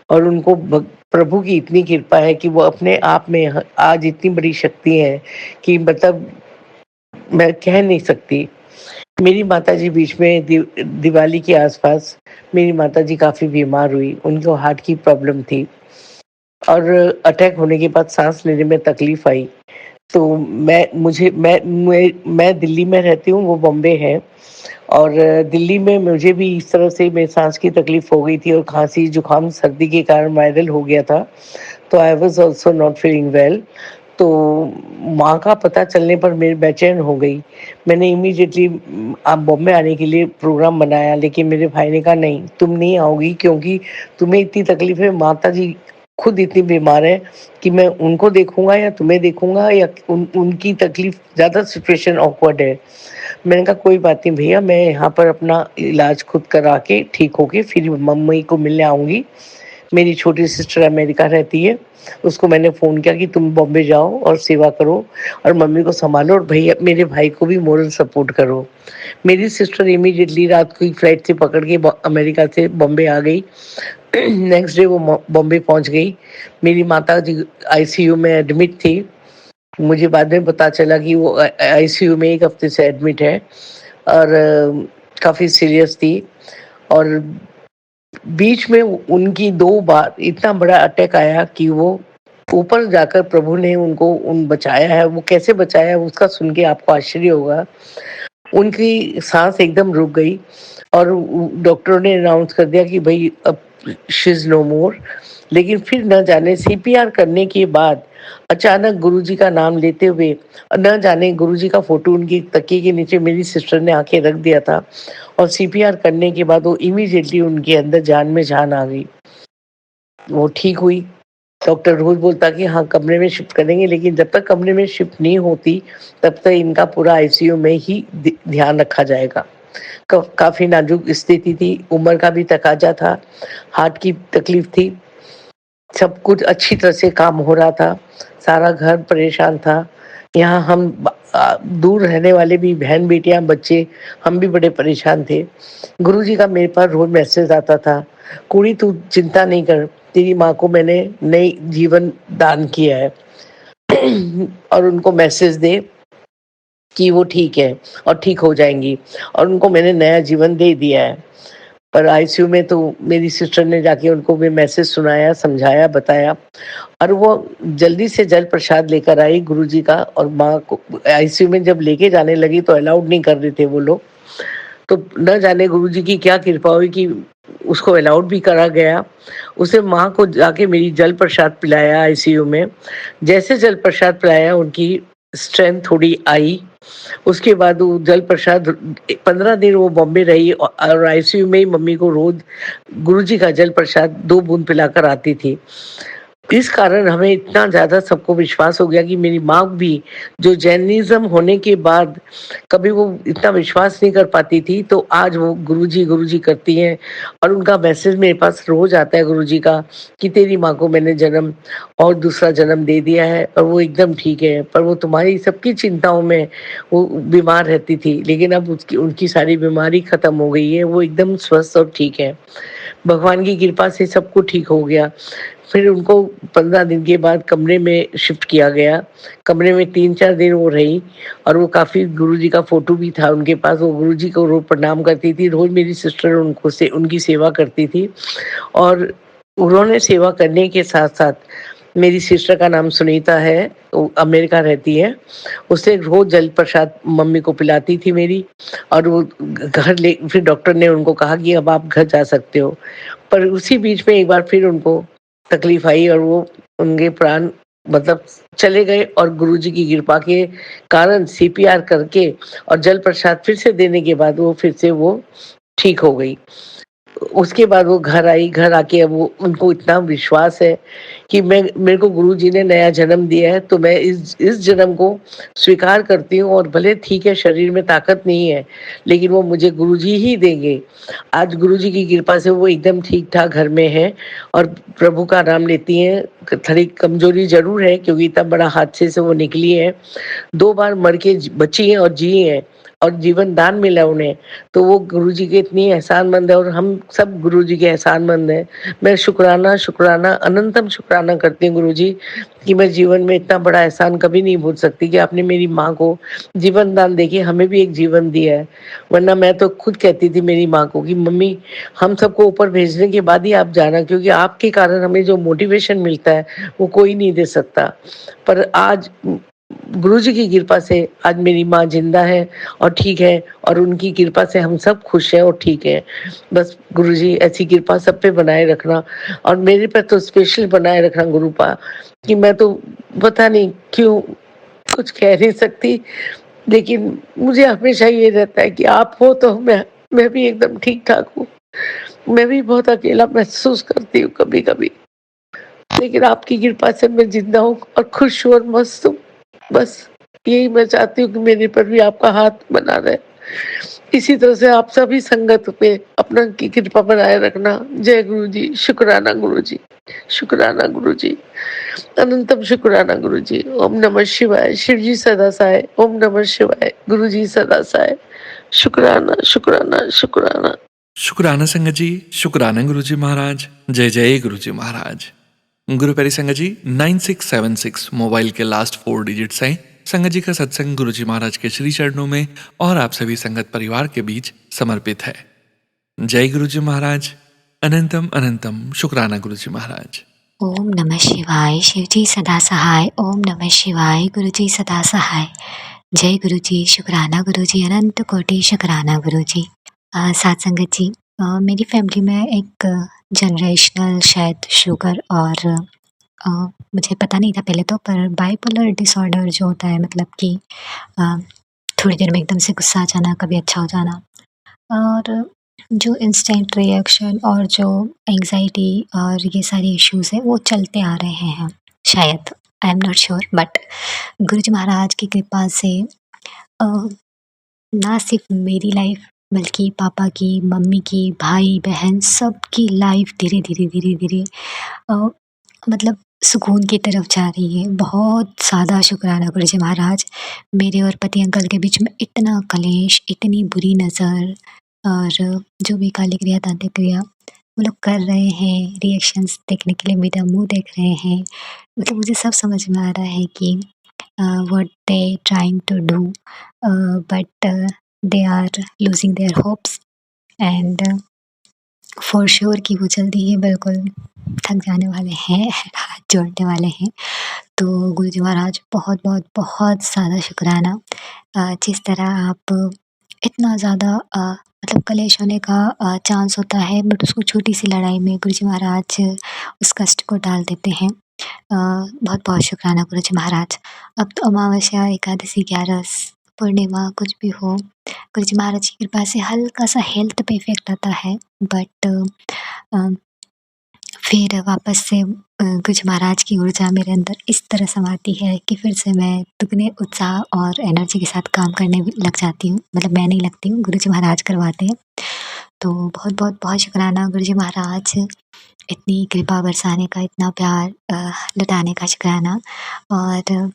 और उनको प्रभु की इतनी कृपा है कि वो अपने आप में आज इतनी बड़ी शक्ति है कि मतलब मैं कह नहीं सकती। मेरी माताजी बीच में दिवाली के आसपास मेरी माताजी काफ़ी बीमार हुई। उनको हार्ट की प्रॉब्लम थी और अटैक होने के बाद साँस लेने में तकलीफ़ आई। तो मैं दिल्ली में रहती हूँ, वो बॉम्बे है और दिल्ली में मुझे भी इस तरह से मेरे साँस की तकलीफ़ हो गई थी और खाँसी, जुकाम, सर्दी के कारण वायरल हो गया था। तो I was also not feeling well. तो माँ का पता चलने पर मैं बेचैन हो गई। मैंने इमीडिएटली बॉम्बे आने के लिए प्रोग्राम बनाया, लेकिन मेरे भाई ने कहा नहीं, तुम नहीं आओगी क्योंकि तुम्हें इतनी तकलीफ़ है, माताजी खुद इतनी बीमार है कि मैं उनको देखूँगा या तुम्हें देखूँगा या उनकी तकलीफ़ ज़्यादा सिचुएशन ऑकवर्ड है। मैंने कहा कोई बात नहीं भैया, मैं यहाँ पर अपना इलाज खुद करा के ठीक होके फिर मम्मी को मिलने आऊँगी। मेरी छोटी सिस्टर अमेरिका रहती है, उसको मैंने फ़ोन किया कि तुम बॉम्बे जाओ और सेवा करो और मम्मी को सँभालो और भैया मेरे भाई को भी मोरल सपोर्ट करो। मेरी सिस्टर इमीडिएटली रात को ही फ्लाइट से पकड़ के अमेरिका से बॉम्बे आ गई। नेक्स्ट डे वो बॉम्बे पहुँच गई। मेरी माताजी आईसीयू में एडमिट थी। मुझे बाद में पता चला कि वो आईसीयू में 1 हफ्ते से एडमिट है और काफ़ी सीरियस थी और बीच में उनकी 2 बार इतना बड़ा अटैक आया कि वो ऊपर जाकर प्रभु ने उनको बचाया है। वो कैसे बचाया है उसका सुन के आपको आश्चर्य होगा। उनकी साँस एकदम रुक गई और डॉक्टरों ने अनाउंस कर दिया कि भई अब शी इज़ नो मोर। लेकिन फिर न जाने सीपीआर करने के बाद अचानक गुरुजी का नाम लेते हुए न जाने गुरुजी का फ़ोटो उनकी तकिए के नीचे मेरी सिस्टर ने आके रख दिया था और सीपीआर करने के बाद वो इमीडिएटली उनके अंदर जान में जान आ गई। वो ठीक हुई। डॉक्टर रोज़ बोलता कि हाँ, कमरे में शिफ्ट करेंगे, लेकिन जब तक कमरे में शिफ्ट नहीं होती, तब तक इनका पूरा आईसीयू में ही ध्यान रखा जाएगा। काफ़ी नाज़ुक स्थिति थी, उम्र का भी तकाज़ा था, हार्ट की तकलीफ़ थी, सब कुछ अच्छी तरह से काम हो रहा था, सारा घर परेशान था। यहाँ हम दूर रहने वाले भी बहन-बेटियाँ, बच्चे, हम भी बड़े परेशान थे। गुरुजी का मेरे पास रोज़ मैसेज आता था, "कुड़ी तू चिंता नहीं कर, तेरी माँ को मैंने नई जीवन दान किया है और उनको मैसेज दे कि वो ठीक है और ठीक हो जाएँगी और उनको मैंने नया जीवन दे दिया है।" पर आईसीयू में तो मेरी सिस्टर ने जाके उनको भी मैसेज सुनाया, समझाया, बताया और वो जल्दी से जल प्रसाद लेकर आई गुरुजी का और माँ को आईसीयू में जब लेके जाने लगी तो अलाउड नहीं कर रहे थे वो लोग। तो न जाने गुरुजी की क्या कृपा हुई कि उसको अलाउड भी करा गया। उसे माँ को जाके मेरी जल प्रसाद पिलाया आईसीयू में। जैसे जल प्रसाद पिलाया उनकी स्ट्रेंथ थोड़ी आई। उसके बाद वो जल प्रसाद 15 दिन वो बॉम्बे रही और आईसीयू में ही मम्मी को रोज़ गुरुजी का जल प्रसाद 2 बूँद पिलाकर आती थी। इस कारण हमें इतना ज़्यादा सबको विश्वास हो गया कि मेरी माँ भी जो जैनिज़्म होने के बाद कभी वो इतना विश्वास नहीं कर पाती थी, तो आज वो गुरुजी, गुरुजी करती हैं और उनका मैसेज मेरे पास रोज़ आता है गुरुजी का कि तेरी माँ को मैंने जन्म और दूसरा जन्म दे दिया है और वो एकदम ठीक है। पर वो तुम्हारी सबकी चिंताओं में वो बीमार रहती थी, लेकिन अब उसकी उनकी सारी बीमारी खत्म हो गई है, वो एकदम स्वस्थ और ठीक है। भगवान की कृपा से सब कुछ ठीक हो गया। फिर उनको 15 दिन के बाद कमरे में शिफ्ट किया गया। कमरे में 3-4 दिन वो रहीं और वो काफ़ी गुरुजी का फ़ोटो भी था उनके पास। वो गुरुजी को रोज़ प्रणाम करती थी। रोज़ मेरी सिस्टर उनकी सेवा करती थी और उन्होंने सेवा करने के साथ-साथ मेरी सिस्टर का नाम सुनीता है, वो अमेरिका रहती है। उसे रोज़ जल प्रसाद मम्मी को पिलाती थी मेरी और वो घर ले फिर डॉक्टर ने उनको कहा कि अब आप घर जा सकते हो। पर उसी बीच में एक बार फिर उनको तकलीफ आई और वो उनके प्राण मतलब चले गए और गुरुजी की कृपा के कारण सीपीआर करके और जल प्रसाद फिर से देने के बाद वो फिर से वो ठीक हो गई। उसके बाद वो घर आई, घर आके अब वो उनको इतना विश्वास है कि मेरे को गुरुजी ने नया जन्म दिया है, तो मैं इस जन्म को स्वीकार करती हूँ और भले ठीक है शरीर में ताकत नहीं है, लेकिन वो मुझे गुरुजी ही देंगे। आज गुरुजी की कृपा से वो एकदम ठीक-ठाक घर में हैं और प्रभु का नाम लेती हैं। थोड़ी कमज़ोरी ज़रूर है क्योंकि इतना बड़ा हादसे से वो निकली हैं। 2 बार मर के बची हैं और जी हैं और जीवन दान मिला उन्हें, तो वो गुरुजी के इतनी एहसानमंद है और हम सब गुरुजी के एहसानमंद हैं। मैं शुक्राना, शुक्राना, अनंतम शुक्राना करती हूँ गुरुजी कि मैं जीवन में इतना बड़ा एहसान कभी नहीं भूल सकती कि आपने मेरी माँ को जीवन दान देके हमें भी एक जीवन दिया है। वरना मैं तो खुद कहती थी मेरी माँ को कि मम्मी हम सबको ऊपर भेजने के बाद ही आप जाना, क्योंकि आपके कारण हमें जो मोटिवेशन मिलता है वो कोई नहीं दे सकता। पर आज गुरुजी की कृपा से आज मेरी माँ जिंदा है और ठीक है, और उनकी कृपा से हम सब खुश हैं और ठीक हैं। बस गुरुजी ऐसी कृपा सब पे बनाए रखना, और मेरे पे तो स्पेशल बनाए रखना गुरुपा, कि मैं तो पता नहीं क्यों कुछ कह नहीं सकती, लेकिन मुझे हमेशा ये रहता है कि आप हो तो मैं भी एकदम ठीक-ठाक हूँ। मैं भी बहुत अकेला महसूस करती हूँ कभी-कभी, लेकिन आपकी कृपा से मैं जिंदा हूँ और खुश हूँ और मस्त हूँ। बस यही मैं चाहती हूँ कि मेरे पर भी आपका हाथ बना रहे। इसी तरह से आप सभी संगत पे अपना की कृपा बनाए रखना। जय गुरु जी, शुक्राना गुरु जी, शुक्राना गुरु जी, अनंतम शुक्राना गुरु जी। ओम नमः शिवाय, शिव जी सदा सहाय। ओम नमः शिवाय, गुरु जी सदा सहाय। शुक्राना, शुक्राना, शुक्राना। शुक्राना संगत जी, शुक्राना गुरुजी महाराज। जय जय गुरुजी महाराज। गुरु प्यारी संगत जी, 9676 मोबाइल के लास्ट 4 डिजिट्स हैं संगत जी का सत्संग गुरुजी महाराज के श्री चरणों में और आप सभी संगत परिवार के बीच समर्पित है। जय गुरुजी महाराज। अनंतम अनंतम शुक्राना गुरुजी महाराज। ओम नमः शिवाय, शिवजी सदा सहाय। ओम नमः शिवाय, गुरुजी सदा सहाय। जय गुरुजी, शुक्राना गुरुजी, अनंत कोटि शुक्राना गुरुजी। साथ संगत जी, मेरी फैमिली में एक जनरेशनल शायद शुगर और मुझे पता नहीं था पहले तो, पर बाइपोलर डिसऑर्डर जो होता है, मतलब कि थोड़ी देर में एकदम से गुस्सा आ जाना, कभी अच्छा हो जाना, और जो इंस्टेंट रिएक्शन और जो एंग्जाइटी और ये सारे इश्यूज़ हैं वो चलते आ रहे हैं शायद, I am not sure, but Guruji Maharaj की कृपा से अ, ना सिर्फ मेरी लाइफ बल्कि पापा की, मम्मी की, भाई-बहन सबकी लाइफ धीरे-धीरे मतलब सुकून की तरफ जा रही है। बहुत ज़्यादा शुक्राना गुरुजी महाराज। मेरे और पति अंकल के बीच में इतना कलेश, इतनी बुरी नज़र और जो भी काली क्रिया, तांत्रिक क्रिया वो लोग कर रहे हैं, रिएक्शंस देखने के लिए मेरा मुँह देख रहे हैं। मतलब मुझे सब समझ में आ रहा है कि what they trying to do, but they are losing their hopes and for sure कि वो जल्दी ही बिल्कुल थक जाने वाले हैं, हाथ जोड़ने वाले हैं। तो गुरुजी महाराज बहुत-बहुत बहुत ज़्यादा शुक्राना। जिस तरह आप इतना ज़्यादा मतलब कलेश होने का चांस होता है, बट उसको छोटी-सी लड़ाई में गुरुजी महाराज उस कष्ट को टाल देते हैं। बहुत-बहुत शुक्राना गुरुजी महाराज। अब तो अमावस्या, एकादशी, ग्यारस, पूर्णिमा कुछ भी हो, गुरुजी महाराज की कृपा से हल्का-सा हेल्थ पे इफ़ेक्ट आता है, बट अ, फिर वापस से गुरुजी महाराज की ऊर्जा मेरे अंदर इस तरह समाती है कि फिर से मैं दुगने उत्साह और एनर्जी के साथ काम करने भी लग जाती हूँ। मतलब मैं नहीं लगती हूँ, गुरुजी महाराज करवाते हैं। तो बहुत-बहुत बहुत शुक्राना गुरुजी महाराज, इतनी कृपा बरसाने का, इतना प्यार लुटाने का शुक्राना। और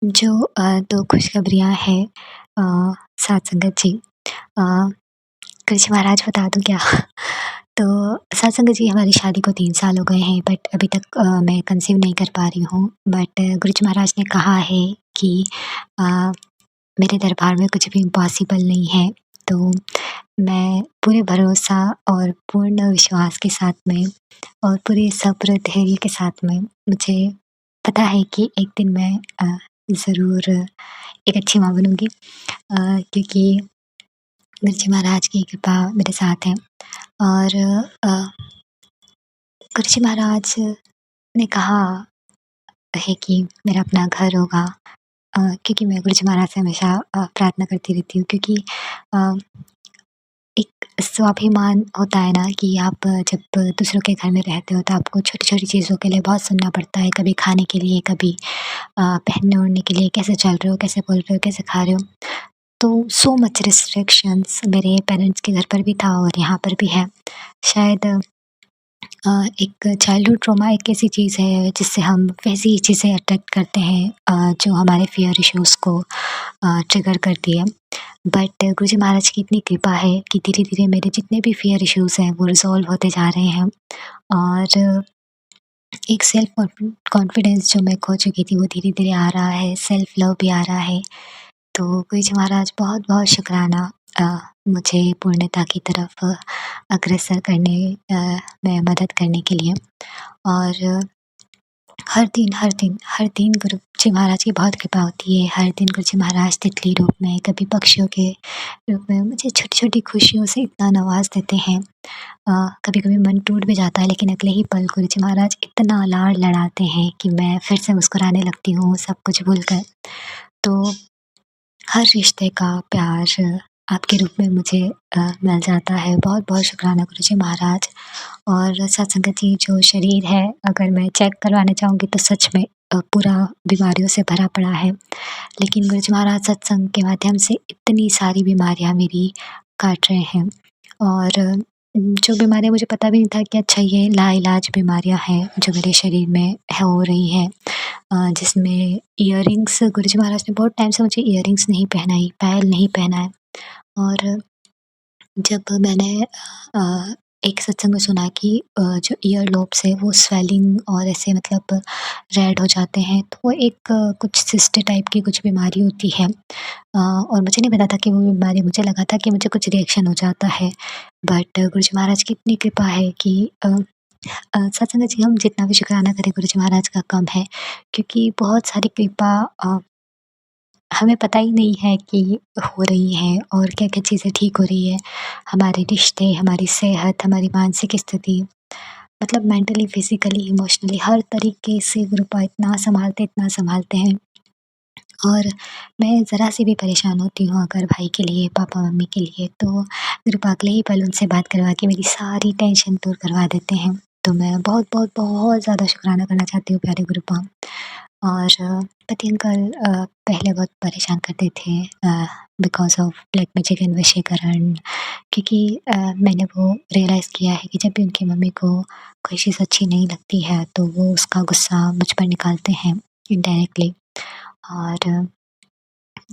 जो 2 खुशखबरियाँ हैं साथ संगत जी, गुरुजी महाराज बता दूँ क्या? तो साथ संगत जी, हमारी शादी को 3 साल हो गए हैं, बट अभी तक मैं कंसीव नहीं कर पा रही हूँ। बट गुरुजी महाराज ने कहा है कि अ, मेरे दरबार में कुछ भी इम्पॉसिबल नहीं है। तो मैं पूरे भरोसा और पूर्ण विश्वास के साथ में और पूरे सब्र धैर्य के साथ में, मुझे पता है कि एक दिन मैं ज़रूर एक अच्छी माँ बनूँगी, क्योंकि गुरुजी महाराज की कृपा मेरे साथ है। और गुरुजी महाराज ने कहा है कि मेरा अपना घर होगा, क्योंकि मैं गुरुजी महाराज से हमेशा प्रार्थना करती रहती हूँ, क्योंकि अ, एक स्वाभिमान होता है ना कि आप जब दूसरों के घर में रहते हो तो आपको छोटी-छोटी चीज़ों के लिए बहुत सुनना पड़ता है, कभी खाने के लिए, कभी पहनने-ओढ़ने के लिए, कैसे चल रहे हो, कैसे बोल रहे हो, कैसे खा रहे हो। तो सो मच रिस्ट्रिक्शंस मेरे पेरेंट्स के घर पर भी था और यहाँ पर भी है। शायद एक चाइल्डहुड ट्रॉमा एक ऐसी चीज़ है जिससे हम वैसी चीज़ें अट्रैक्ट करते हैं जो हमारे फ़ियर इश्यूज़ को ट्रिगर करती है। बट गुरुजी महाराज की इतनी कृपा है कि धीरे-धीरे मेरे जितने भी फ़ियर इश्यूज़ हैं वो रिज़ॉल्व होते जा रहे हैं और एक सेल्फ कॉन्फिडेंस जो मैं खो चुकी थी वो धीरे-धीरे आ रहा है, सेल्फ लव भी आ रहा है। तो गुरुजी महाराज बहुत-बहुत शुकराना मुझे पूर्णता की तरफ अग्रसर करने में मदद करने के लिए और हर दिन गुरुजी महाराज की बहुत कृपा होती है। हर दिन गुरुजी महाराज तितली रूप में, कभी पक्षियों के रूप में मुझे छोटी-छोटी खुशियों से इतना नवाज़ देते हैं। कभी-कभी मन टूट भी जाता है लेकिन अगले ही पल गुरुजी महाराज इतना लाड़ लड़ाते हैं कि मैं फिर से मुस्कुराने लगती हूँ सब कुछ भूलकर। तो हर रिश्ते का प्यार आपके रूप में मुझे मिल जाता है। बहुत-बहुत शुकराना गुरुजी महाराज और सत्संगत जी जो शरीर है अगर मैं चेक करवाने जाऊँगी तो सच में पूरा बीमारियों से भरा पड़ा है। लेकिन गुरुजी महाराज सत्संग के माध्यम से इतनी सारी बीमारियाँ मेरी काट रहे हैं और जो बीमारियाँ मुझे पता भी नहीं था कि अच्छा ये लाइलाज बीमारियाँ हैं जो मेरे शरीर में हो रही हैं। जिसमें इयररिंग्स गुरुजी महाराज ने बहुत टाइम से मुझे इयररिंग्स नहीं पहनाई, पायल नहीं पहनाए और जब मैंने एक सत्संग में सुना कि जो ईयर लोब्स है वो स्वेलिंग और ऐसे मतलब रेड हो जाते हैं, तो वो एक कुछ सिस्ट टाइप की कुछ बीमारी होती है और मुझे नहीं पता था कि वो बीमारी मुझे लगा था कि मुझे कुछ रिएक्शन हो जाता है। बट गुरुजी महाराज की इतनी कृपा है कि सत्संग जी हम जितना भी शुकराना करें गुरुजी महाराज का कम है क्योंकि बहुत सारी कृपा हमें पता ही नहीं है कि हो रही है और क्या-क्या चीज़ें ठीक हो रही है। हमारे रिश्ते, हमारी सेहत, हमारी मानसिक स्थिति मतलब मेंटली, फिज़िकली, इमोशनली हर तरीके से गुरुपा इतना सँभालते हैं और मैं ज़रा-सी भी परेशान होती हूँ अगर भाई के लिए, पापा-मम्मी के लिए तो गुरुपा अगले ही पल उनसे बात करवा के मेरी सारी टेंशन दूर करवा देते हैं। तो मैं बहुत ज़्यादा शुकराना करना चाहती हूँ प्यारे गुरुपा। और पति अंकल पहले बहुत परेशान करते थे because of black magic and वशीकरण क्योंकि मैंने वो रियलाइज़ किया है कि जब भी उनकी मम्मी को कोई चीज़ अच्छी नहीं लगती है तो वो उसका गुस्सा मुझ पर निकालते हैं इनडायरेक्टली और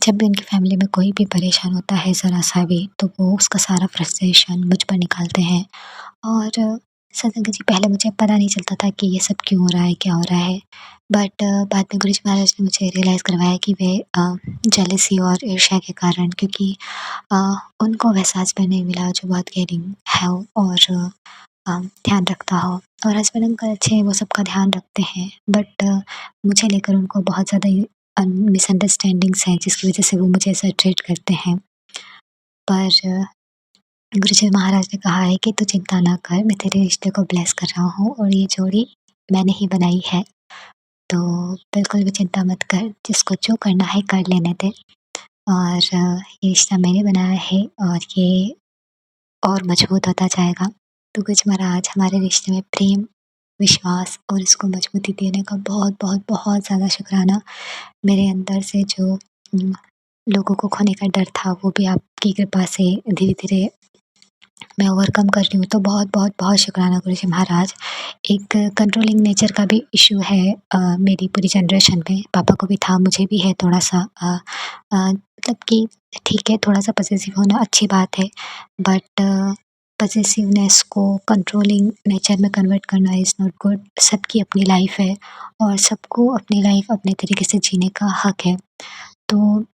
जब भी उनकी फैमिली में कोई भी परेशान होता है ज़रा-सा भी तो वो उसका सारा फ्रस्ट्रेशन मुझ पर निकालते हैं और सत्संग जी पहले मुझे पता नहीं चलता था कि ये सब क्यों हो रहा है, क्या हो रहा है। बट बाद में गुरुजी महाराज ने मुझे रियलाइज़ करवाया कि वे जेलसी और ईर्ष्या के कारण क्योंकि अ, उनको वैसा हस्बैंड नहीं मिला जो बहुत केयरिंग है और ध्यान रखता हो और हस्बैंड अंकल अच्छे हैं, वो सबका ध्यान रखते हैं। बट मुझे लेकर उनको बहुत ज़्यादा मिसअंडरस्टैंडिंग्स हैं जिसकी वज़ह से वो मुझे ऐसा ट्रीट करते हैं। पर गुरुजी महाराज ने कहा है कि तू चिंता ना कर, मैं तेरे रिश्ते को ब्लेस कर रहा हूँ और ये जोड़ी मैंने ही बनाई है। तो बिल्कुल भी चिंता मत कर, जिसको जो करना है कर लेने दे और ये रिश्ता मैंने बनाया है और ये और मजबूत होता जाएगा। तो गुरुजी महाराज हमारे रिश्ते में प्रेम, विश्वास और इसको मजबूती देने का बहुत ज़्यादा शुकराना। मेरे अंदर से जो लोगों को खोने का डर था वो भी आपकी कृपा से धीरे-धीरे मैं ओवरकम कर रही हूँ, तो बहुत शुकराना गुरुजी महाराज। एक कंट्रोलिंग नेचर का भी इश्यू है मेरी पूरी जनरेशन में, पापा को भी था, मुझे भी है थोड़ा-सा मतलब कि ठीक है, थोड़ा-सा पॉसेसिव होना अच्छी बात है, बट पॉसेसिवनेस को कंट्रोलिंग नेचर में कन्वर्ट करना इज़ नॉट गुड। सबकी अपनी लाइफ़ है और सबको अपनी लाइफ़ अपने तरीके से जीने का हक है। तो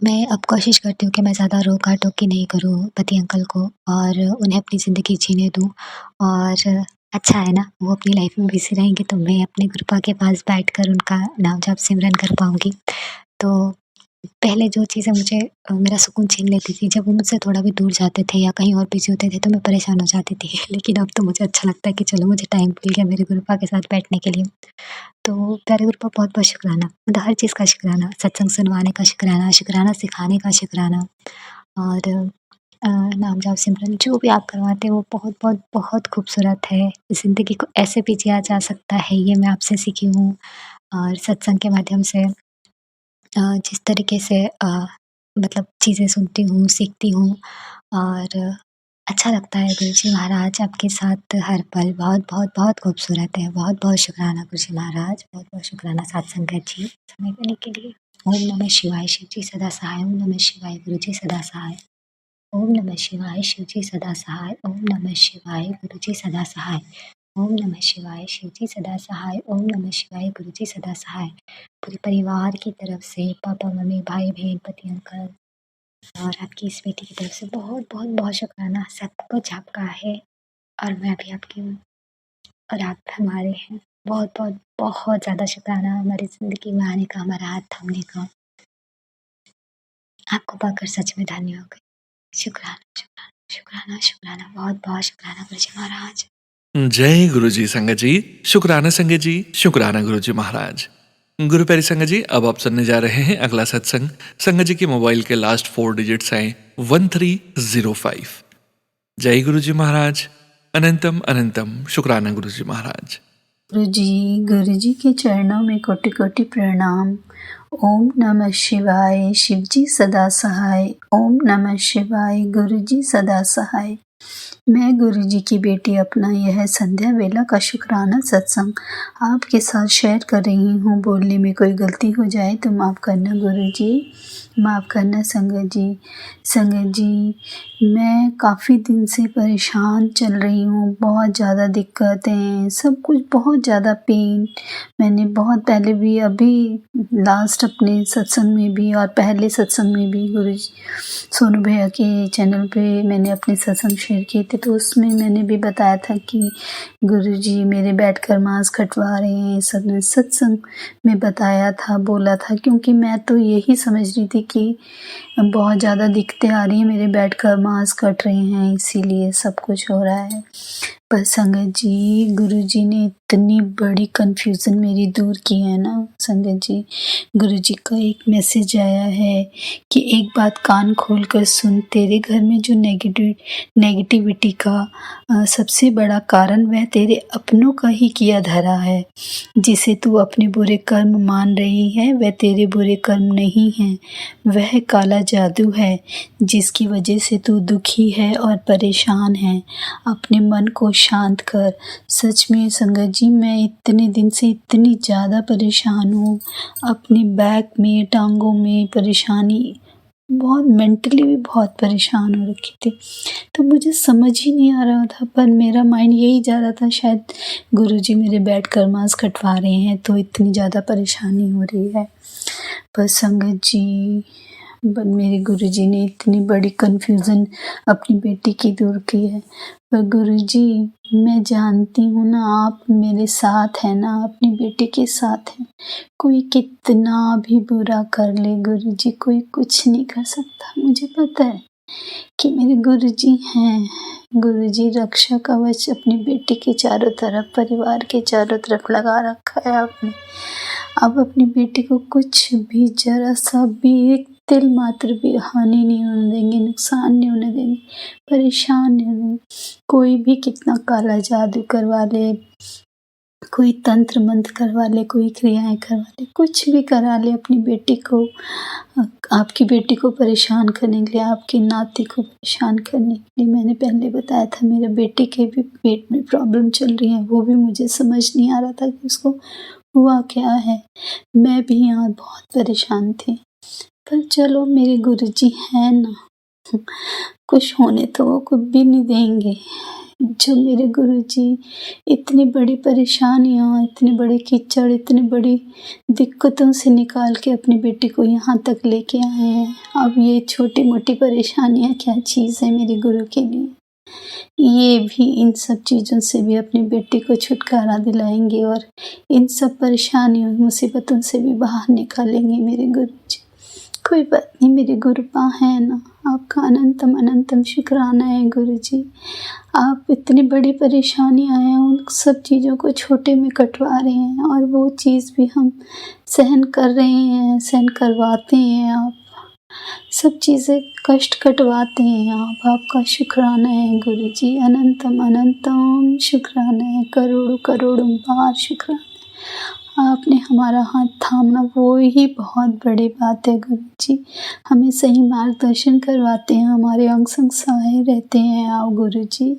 मैं अब कोशिश करती हूँ कि मैं ज़्यादा रोका-टोकी नहीं करूँ पति अंकल को और उन्हें अपनी ज़िंदगी जीने दूँ और अच्छा है ना, वो अपनी लाइफ़ में बिज़ी रहेंगे तो मैं अपने गुरुपा के पास बैठकर उनका नाम जाप सिमरन कर पाऊँगी। तो पहले जो चीज़ें मुझे मेरा सुकून छीन लेती थी, जब वो मुझसे थोड़ा भी दूर जाते थे या कहीं और बिज़ी होते थे तो मैं परेशान हो जाती थी। लेकिन अब तो मुझे अच्छा लगता है कि चलो मुझे टाइम मिल गया मेरे गुरुपा के साथ बैठने के लिए। तो प्यारे गुरुपा बहुत-बहुत शुकराना, मतलब हर चीज़ का शुकराना, सत्संग सुनवाने का शुकराना, शुकराना सिखाने का शुकराना और नाम जाप सिमरन जो भी आप करवाते हो वो बहुत खूबसूरत है। ज़िंदगी को ऐसे भी जिया जा सकता है, ये मैं आपसे सीखी हूँ और सत्संग के माध्यम से जिस तरीके से मतलब चीज़ें सुनती हूँ, सीखती हूँ और अच्छा लगता है गुरुजी महाराज आपके साथ हर पल बहुत खूबसूरत है। बहुत शुकराना गुरुजी महाराज, बहुत शुकराना साथ संगत जी, समय देने के लिए। ओम नमः शिवाय शिवजी सदा सहाय। ओम नमः शिवाय गुरुजी सदा सहाय। ओम नमः शिवाय शिवजी सदा सहाय। ओम नमः शिवाय गुरुजी सदा सहाय। ओम नमः शिवाय शिवजी सदा सहाय। ओम नमः शिवाय गुरुजी सदा सहाय। पूरे परिवार की तरफ से पापा मम्मी भाई बहन पति अंकल और आपकी इस बेटी की तरफ से बहुत बहुत बहुत शुक्राना। सब कुछ आपका है और मैं भी आपकी हूँ और आप हमारे हैं। बहुत बहुत बहुत ज़्यादा शुक्राना हमारी ज़िंदगी में आने का, हमारा हाथ थामने का। आपको पाकर सच में धन्य हो गई। शुक्राना शुक्राना शुक्राना शुक्राना, बहुत बहुत शुक्राना गुरुजी महाराज। जय गुरुजी संगत जी। शुक्राना संगत जी, शुक्राना गुरुजी महाराज। गुरु प्यारी संगत जी, अब आप सुनने जा रहे हैं अगला सत्संग। संगत जी के मोबाइल के लास्ट 4 डिजिट्स हैं 1305। जय गुरुजी महाराज। अनंतम अनंतम शुक्राना गुरुजी महाराज। गुरु जी के चरणों में कोटि कोटि प्रणाम। ओम नमः शिवाय शिवजी सदा सहाय। ओम नमः शिवाय गुरुजी सदा सहाय। मैं गुरुजी की बेटी अपना यह संध्या वेला का शुक्राना सत्संग आपके साथ शेयर कर रही हूँ। बोलने में कोई गलती हो जाए तो माफ़ करना गुरुजी, माफ़ करना संगत जी। संगत जी, मैं काफ़ी दिन से परेशान चल रही हूँ। बहुत ज़्यादा दिक्कतें, सब कुछ बहुत ज़्यादा पेन। मैंने बहुत पहले भी, अभी लास्ट अपने सत्संग में भी और पहले सत्संग में भी गुरुजी सोनू भैया के चैनल पे मैंने अपने सत्संग शेयर किए थे, तो उसमें मैंने भी बताया था कि गुरुजी मेरे बैठकर मांस कटवा रहे हैं। सत्संग में बताया था, बोला था, क्योंकि मैं तो यही समझ रही थी कि बहुत ज़्यादा दिक्कतें आ रही हैं, मेरे बैठकर मांस कट रहे हैं, इसीलिए सब कुछ हो रहा है। पर संगत जी, गुरुजी ने इतनी बड़ी कन्फ्यूज़न मेरी दूर की है ना संगत जी। गुरुजी का एक मैसेज आया है कि एक बात कान खोल कर सुन, तेरे घर में जो नेगेटिविटी का सबसे बड़ा कारण वह तेरे अपनों का ही किया धरा है। जिसे तू अपने बुरे कर्म मान रही है वह तेरे बुरे कर्म नहीं हैं, वह काला जादू है जिसकी वजह से तू दुखी है और परेशान है। अपने मन को शांत कर। सच में संगत जी, मैं इतने दिन से इतनी ज़्यादा परेशान हूँ। अपनी बैक में, टांगों में परेशानी, बहुत मेंटली भी बहुत परेशान हो रखी थी। तो मुझे समझ ही नहीं आ रहा था, पर मेरा माइंड यही जा रहा था शायद गुरुजी मेरे बैठकर मांस कटवा रहे हैं तो इतनी ज़्यादा परेशानी हो रही है। पर संगत जी, मेरे गुरुजी ने इतनी बड़ी कन्फ्यूज़न अपनी बेटी की दूर की है। पर गुरुजी, मैं जानती हूँ ना, आप मेरे साथ हैं ना, अपनी बेटी के साथ हैं। कोई कितना भी बुरा कर ले गुरुजी, कोई कुछ नहीं कर सकता। मुझे पता है कि मेरे गुरुजी हैं। गुरुजी रक्षा कवच अपनी बेटी के चारों तरफ, परिवार के चारों तरफ लगा रखा है आपने। अब अपनी बेटी को कुछ भी, जरा सा भी, एक तिल मात्र भी हानि नहीं होने देंगे, नुकसान नहीं होने देंगे, परेशान नहीं होने देंगे। कोई भी कितना काला जादू करवा ले, कोई तंत्र मंत्र करवा ले, कोई क्रियाएं करवा ले, कुछ भी करा ले अपनी बेटी को, आपकी बेटी को परेशान करने के लिए, आपकी नाती को परेशान करने के लिए। मैंने पहले बताया था मेरे बेटे के भी पेट में प्रॉब्लम चल रही है, वो भी मुझे समझ नहीं आ रहा था कि उसको हुआ क्या है। मैं भी यहाँ बहुत परेशान थी, पर चलो मेरे गुरुजी हैं ना, कुछ होने तो वो कुछ भी नहीं देंगे। जो मेरे गुरुजी इतनी बड़ी परेशानियाँ, इतने बड़े कीचड़, इतनी बड़ी दिक्कतों से निकाल के अपनी बेटी को यहाँ तक लेके आए हैं। अब ये छोटी मोटी परेशानियाँ क्या चीज़ है मेरे गुरु के लिए। ये भी इन सब चीज़ों से भी अपनी बेटी को छुटकारा दिलाएंगे और इन सब परेशानियों, मुसीबतों से भी बाहर निकालेंगे मेरे गुरुजी। कोई बात नहीं, मेरे गुरुपा है ना। आपका अनंतम अनंतम शुक्राना है गुरुजी। आप इतनी बड़ी परेशानियाँ हैं, उन सब चीज़ों को छोटे में कटवा रहे हैं और वो चीज़ भी हम सहन कर रहे हैं, सहन करवाते हैं। आप सब चीज़ें कष्ट कटवाते हैं आप। आपका शुक्राना है गुरुजी, अनंतम अनंतम शुक्राना है, करोड़ों करोड़ों बार शुक्राना है। आपने हमारा हाथ थामना वो ही बहुत बड़ी बात है गुरु जी। हमें सही मार्गदर्शन करवाते हैं, हमारे अंग संग सहाय रहते हैं आप गुरु जी।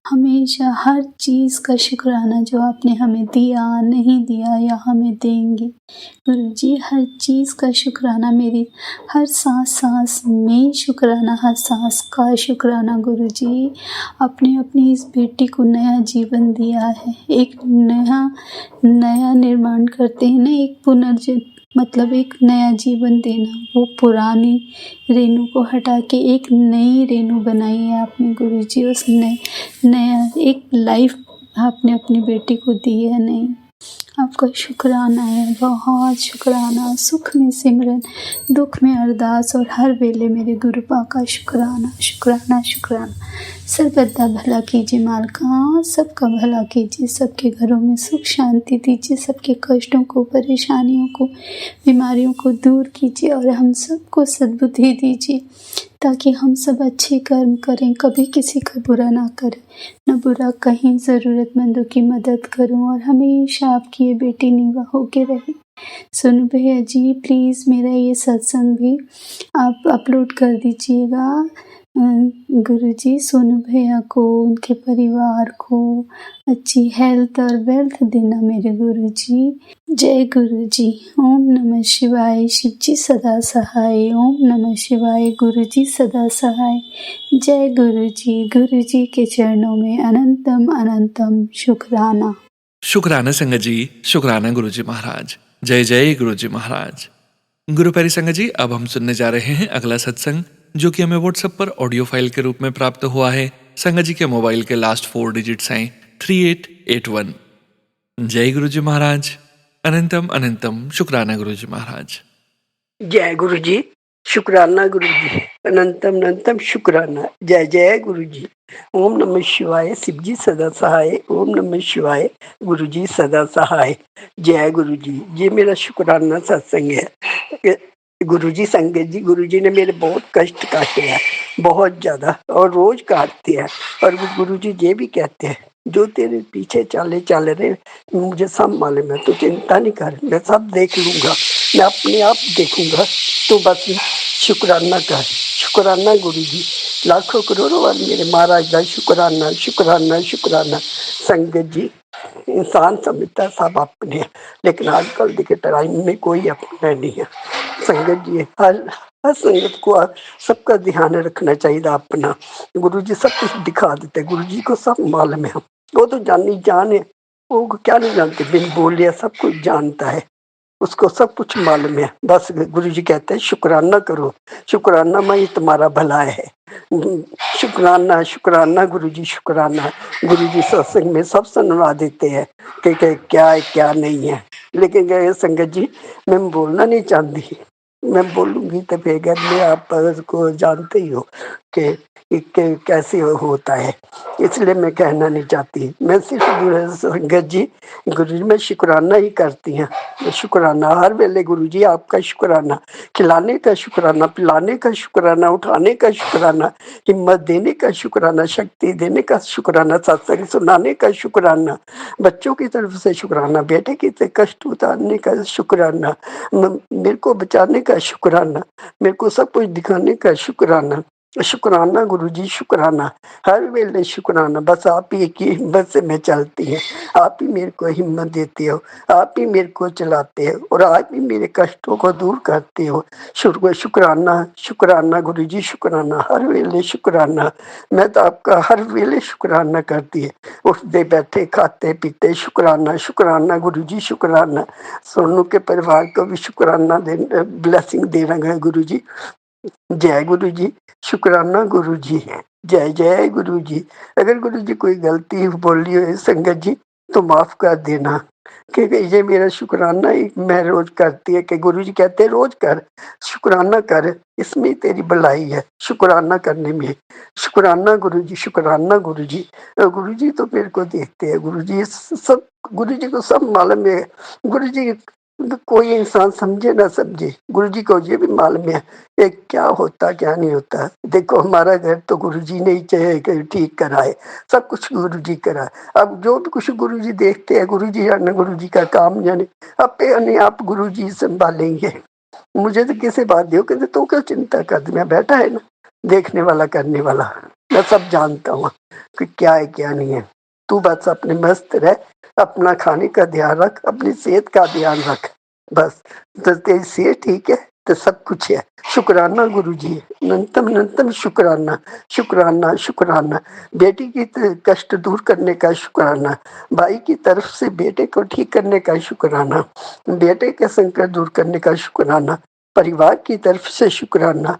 हमेशा हर चीज़ का शुक्राना जो आपने हमें दिया, नहीं दिया या हमें देंगे गुरु जी, हर चीज़ का शुक्राना, मेरी हर सांस में शुक्राना, हर सांस का शुक्राना गुरु जी। आपने अपनी इस बेटी को नया जीवन दिया है, एक नया निर्माण करते हैं ना, एक मतलब एक नया जीवन देना। वो पुरानी रेनू को हटा के एक नई रेनू बनाई है आपने गुरु जी। उस नया एक लाइफ आपने अपनी बेटी को दी है। नहीं, आपका शुक्राना है, बहुत शुक्राना। सुख में सिमरन, दुख में अरदास और हर वेले मेरे गुरु पा का शुक्राना शुक्राना शुक्राना। सर्वदा भला कीजिए मालका, सबका भला कीजिए, सबके घरों में सुख शांति दीजिए, सबके कष्टों को, परेशानियों को, बीमारियों को दूर कीजिए और हम सबको सद्बुद्धि दीजिए ताकि हम सब अच्छे कर्म करें, कभी किसी का बुरा ना करें, न बुरा कहीं, ज़रूरतमंदों की मदद करूं और हमेशा आपकी ये बेटी निगाह होके रहे। सुनो भैया जी, प्लीज़ मेरा ये सत्संग भी आप अपलोड कर दीजिएगा गुरु जी। सोनू भैया को, उनके परिवार को अच्छी हेल्थ और वेल्थ देना मेरे गुरु जी। जय गुरु जी। ओम नमः शिवाय, शिव जी सदा सहाय। ओम नमः शिवाय, गुरु जी सदा सहाय। जय गुरु जी के चरणों में अनंतम अनंतम शुक्राना। शुक्राना संगत जी, शुक्राना गुरु जी महाराज। जय जय गुरु जी महाराज। गुरु प्यारी संगत जी, अब हम सुनने जा रहे हैं अगला सत्संग, जो कि हमें व्हाट्सएप पर ऑडियो फाइल के रूप में प्राप्त हुआ है। संगत जी के मोबाइल के लास्ट 4 डिजिट्स हैं 3881। जय गुरु जी महाराज। अनंतम अनंतम शुक्राना गुरु जी महाराज। जय गुरु जी, शुक्राना गुरु जी, अनंतम अनंतम शुक्राना। जय जय गुरु जी। ओम नमः शिवाय, शिव जी सदा सहाय। ओम नमः शिवाय, गुरु जी सदा सहाय। जय गुरु जी। ये मेरा शुक्राना सत्संग है गुरु जी। संगत जी, गुरु जी ने मेरे बहुत कष्ट काटे हैं, बहुत ज्यादा, और रोज काटते हैं। और गुरु जी ये भी कहते हैं, जो तेरे पीछे चल रहे मुझे सब मालूम है, तो चिंता नहीं कर, मैं सब देख लूंगा, मैं अपने आप देखूंगा, तो बस शुक्राना कर। शुक्राना गुरु जी, लाखों करोड़ों बार मेरे महाराज का शुक्राना शुक्राना शुक्राना। संगत जी, इंसान समझता सब अपने हैं, लेकिन आजकल के टाइम में कोई अपना नहीं है। संगत जी, हर संगत को सबका ध्यान रखना चाहिए अपना। गुरु जी सब कुछ दिखा देते, गुरु जी को सब मालूम है, वो तो जान है, वो क्या नहीं जानते, बिन बोलिया सब कुछ जानता है, उसको सब कुछ मालूम है। बस गुरु जी कहते हैं शुक्राना करो, शुक्राना में ही तुम्हारा भला है। शुक्राना शुक्राना गुरु जी, शुक्राना। गुरु जी सत्संग में सब सुनवा देते हैं कि क्या है क्या नहीं है, लेकिन संगत जी मैं बोलना नहीं चाहती, मैं बोलूंगी तो फिर मैं आप को जानते ही हो कि कैसे होता है, इसलिए मैं कहना नहीं चाहती। मैं सिर्फ संगत जी, गुरु जी मैं शुक्राना ही करती हैं, शुक्राना हर वेले गुरु जी आपका शुक्राना, खिलाने का शुक्राना, पिलाने का शुक्राना, उठाने का शुक्राना, हिम्मत देने का शुक्राना, शक्ति देने का शुक्राना, सत्संग सुनाने का शुक्राना, बच्चों की तरफ से शुक्राना, बेटे की कष्ट उतारने का शुक्राना, मेरे को बचाने का शुक्राना, मेरे को सब कुछ दिखाने का शुक्राना। शुक्राना गुरु जी, शुक्राना हर वेले शुक्राना। बस आप ही की हिम्मत से मैं चलती है, आप ही मेरे को हिम्मत देते हो, आप ही मेरे को चलाते हो और आप ही मेरे कष्टों को दूर करते हो। शुक्राना शुक्राना गुरु जी, शुक्राना हर वेले शुक्राना। मैं तो आपका हर वेले शुक्राना करती है, उठते बैठे खाते पीते शुक्राना शुक्राना गुरु जी, शुक्राना। सोनू के परिवार को भी शुक्राना दे, ब्लेसिंग देना है गुरु जी। जय गुरु जी, शुक्राना गुरु जी। जय जय गुरु जी। अगर गुरु जी कोई गलती बोली हो संगत जी तो माफ कर देना, क्योंकि ये मेरा शुक्राना ही मैं रोज करती है कि गुरु जी कहते हैं रोज कर, शुक्राना कर, इसमें तेरी भलाई है, शुक्राना करने में। शुक्राना गुरु जी, शुक्राना गुरु जी। गुरु जी तो मेरे को देखते हैं, गुरु जी सब, गुरु जी को सब मालूम है। गुरु जी कोई इंसान समझे ना समझे, गुरु जी को ये भी मालूम है ये क्या होता क्या नहीं होता। देखो हमारा घर तो गुरु जी ने ही चाहे कि ठीक कराए, सब कुछ गुरु जी कराए। अब जो भी कुछ गुरु जी देखते हैं, गुरु जी जाने, गुरु जी का काम जाने, अपने आप गुरु जी संभालेंगे। मुझे तो किसी बात दो, कहते तू क्यों चिंता कर, मैं बैठा है ना देखने वाला करने वाला, मैं सब जानता हूँ कि क्या है क्या नहीं है। तू बस अपने मस्त रह, अपना खाने का ध्यान रख, अपनी सेहत का ध्यान रख, बस। तो तेरी सेहत ठीक है तो सब कुछ है। शुक्राना गुरु जी, अनंतम अनंतम शुक्राना, शुक्राना शुक्राना। बेटी की कष्ट दूर करने का शुक्राना, भाई की तरफ से बेटे को ठीक करने का शुक्राना, बेटे के संकट दूर करने का शुक्राना, परिवार की तरफ से शुक्राना,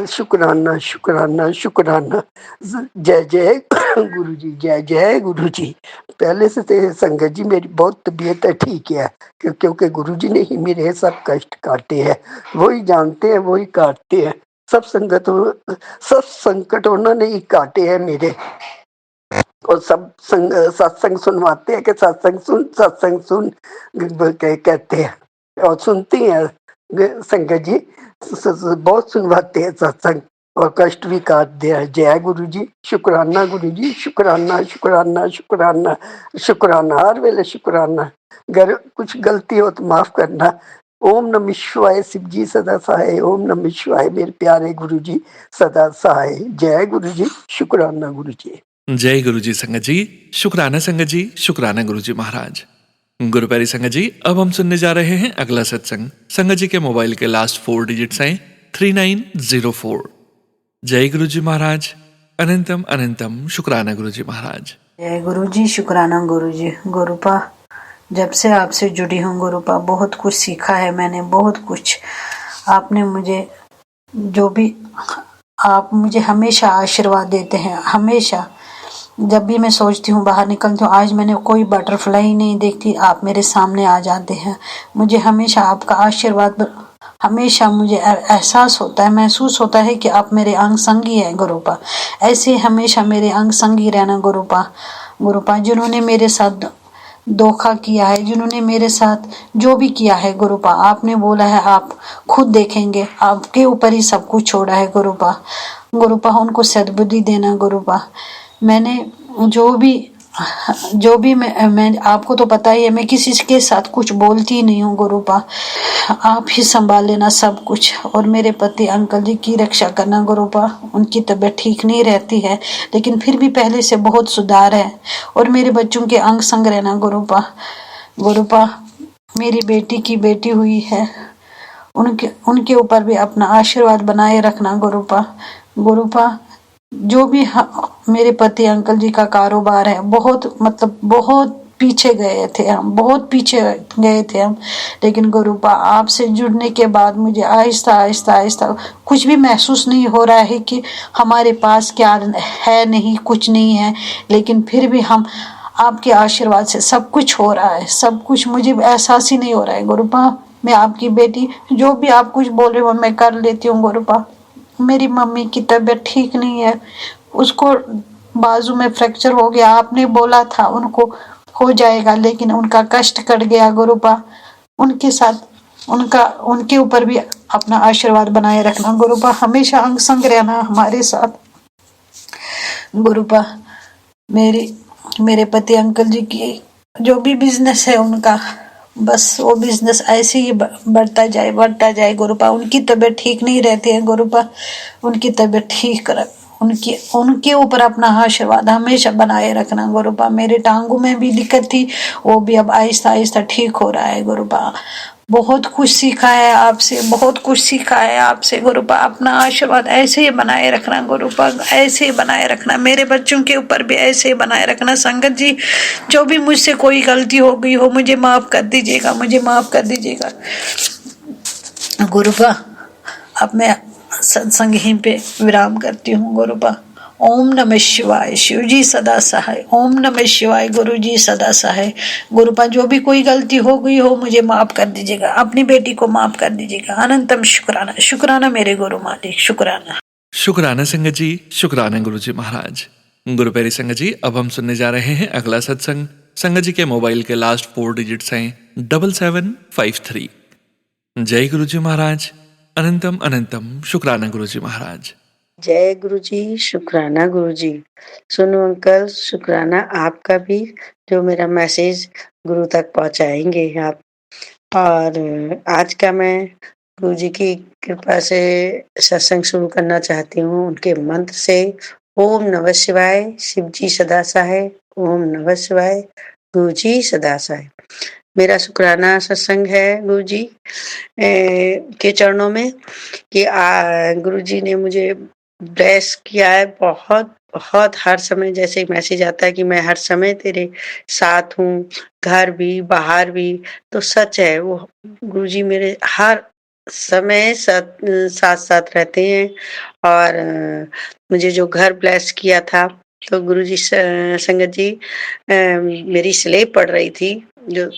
शुक्राना शुक्राना शुक्राना। जय जय गुरु जी, जय जय गुरु जी। पहले से तो संगत जी मेरी बहुत तबीयत है ठीक है, क्योंकि गुरु जी ने ही मेरे सब कष्ट काटे हैं, वही जानते हैं वही काटते हैं। सब संकट उन्होंने ही काटे हैं मेरे। और सब सत्संग सुनवाते हैं कि सत्संग सुन कहते हैं, और सुनती हैं संगत जी, बहुत सुनवाते हैं सत्संग और कष्ट भी काटते हैं। जय गुरु जी, शुक्राना गुरु जी, शुक्राना शुक्राना शुक्राना शुक्राना, हर वेले शुक्राना। अगर कुछ गलती हो तो माफ करना। ओम नमः शिवाय, शिव जी सदा सहाय। ओम नमः शिवाय, मेरे प्यारे गुरु जी सदा सहाय। जय गुरु जी, शुक्राना गुरु जी। जय गुरु जी संगत जी, शुक्राना संगत जी, शुक्राना गुरु जी महाराज। गुरु प्यारी संगत जी, अब हम सुनने जा रहे हैं अगला सत्संग। संगत जी के मोबाइल के लास्ट 4 डिजिट्स हैं 3904। जय गुरु जी महाराज, अनंतम अनंतम शुक्राना गुरु जी महाराज। जय गुरु जी, शुक्राना गुरु जी। गुरुपा, जब से आपसे जुड़ी हूँ गुरुपा, बहुत कुछ सीखा है मैंने, बहुत कुछ। आपने मुझे जो भी, आप मुझे हमेशा आशीर्वाद देते हैं, हमेशा। जब भी मैं सोचती हूँ बाहर निकलती हूँ, आज मैंने कोई बटरफ्लाई नहीं देखती, आप मेरे सामने आ जाते हैं। मुझे हमेशा आपका आशीर्वाद, हमेशा मुझे एहसास होता है, महसूस होता है कि आप मेरे अंग संगी हैं गुरुपा। ऐसे हमेशा मेरे अंग संगी रहना गुरुपा। गुरुपा, जिन्होंने मेरे साथ धोखा किया है, जिन्होंने मेरे साथ जो भी किया है गुरुपा, आपने बोला है आप खुद देखेंगे, आपके ऊपर ही सब कुछ छोड़ा है गुरुपा। गुरुपा, उनको सद्बुद्धि देना गुरुपा। मैंने जो भी मैं आपको तो पता ही है, मैं किसी के साथ कुछ बोलती नहीं हूँ गुरुपा। आप ही संभाल लेना सब कुछ, और मेरे पति अंकल जी की रक्षा करना गुरुपा। उनकी तबीयत ठीक नहीं रहती है, लेकिन फिर भी पहले से बहुत सुधार है। और मेरे बच्चों के अंग संग रहना गुरुपा। गुरुपा, मेरी बेटी की बेटी हुई है, उनके ऊपर भी अपना आशीर्वाद बनाए रखना गुरुपा। गुरुपा, जो भी मेरे पति अंकल जी का कारोबार है, बहुत पीछे गए थे हम, बहुत पीछे गए थे हम। लेकिन गुरुपा, आपसे जुड़ने के बाद मुझे आहिस्ता आहिस्ता आहिस्ता कुछ भी महसूस नहीं हो रहा है कि हमारे पास क्या है, नहीं कुछ नहीं है, लेकिन फिर भी हम आपके आशीर्वाद से सब कुछ हो रहा है, सब कुछ। मुझे एहसास ही नहीं हो रहा है गुरुपा, मैं आपकी बेटी, जो भी आप कुछ बोल रहे हो मैं कर लेती हूँ गुरुपा। मेरी मम्मी की तबीयत ठीक नहीं है, उसको बाजू में फ्रैक्चर हो गया, आपने बोला था उनको हो जाएगा, लेकिन उनका कष्ट कट गया गुरुपा। उनके साथ उनके ऊपर भी अपना आशीर्वाद बनाए रखना गुरुपा, हमेशा अंग संग रहना हमारे साथ गुरुपा। मेरे पति अंकल जी की जो भी बिजनेस है उनका, बस वो बिजनेस ऐसे ही बढ़ता जाए गुरुपा। उनकी तबीयत ठीक नहीं रहती है गुरुपा, उनकी तबीयत ठीक कर, उनके ऊपर अपना आशीर्वाद हमेशा बनाए रखना गुरुपा। मेरे टांगों में भी दिक्कत थी, वो भी अब आहिस्ता आहिस्ता ठीक हो रहा है गुरुपा। बहुत कुछ सीखा है आपसे, बहुत कुछ सीखा है आपसे गुरुपा। अपना आशीर्वाद ऐसे ही बनाए रखना गुरुपा, ऐसे ही बनाए रखना। मेरे बच्चों के ऊपर भी ऐसे ही बनाए रखना। संगत जी, जो भी मुझसे कोई गलती हो गई हो, मुझे माफ कर दीजिएगा, मुझे माफ कर दीजिएगा गुरुपा। अब मैं सत्संग यहीं पे विराम करती हूँ गुरुपा। ओम नमः शिवाय, शिव जी सदा सहाय। ओम नमः शिवाय, गुरु जी सदा सहाय। गुरुपा, जो भी कोई गलती हो गई हो मुझे माफ कर दीजिएगा, अपनी बेटी को माफ कर दीजिएगा। अनंतम शुक्राना, शुक्राना मेरे गुरु मालिक, शुक्राना। शुक्राना संगत जी, शुक्राना गुरु जी महाराज। गुरु प्यारी संगत जी, अब हम सुनने जा रहे हैं अगला सत्संग। संगत जी के मोबाइल के लास्ट 4 डिजिट्स हैं 7753। जय गुरु जी महाराज। अनंतम अनंतम शुक्राना गुरु जी महाराज। जय गुरु जी, शुक्राना गुरु जी। सुनो अंकल, शुक्राना आपका भी, जो मेरा मैसेज गुरु तक पहुंचाएंगे आप। और आज का मैं गुरु जी की कृपा से सत्संग शुरू करना चाहती हूँ उनके मंत्र से। ओम नमः शिवाय, शिव जी सदा सहाय। ओम नमः शिवाय, गुरु जी सदा सहाय। मेरा शुक्राना सत्संग है गुरु जी के चरणों में कि गुरु जी ने मुझे ब्लेस किया है बहुत बहुत। हर समय जैसे मैसेज आता है कि मैं हर समय तेरे साथ हूँ, घर भी बाहर भी, तो सच है वो। गुरुजी मेरे हर समय साथ साथ रहते हैं। और मुझे जो घर ब्लेस किया था, तो गुरुजी संगत जी मेरी स्लेब पड़ रही थी, जो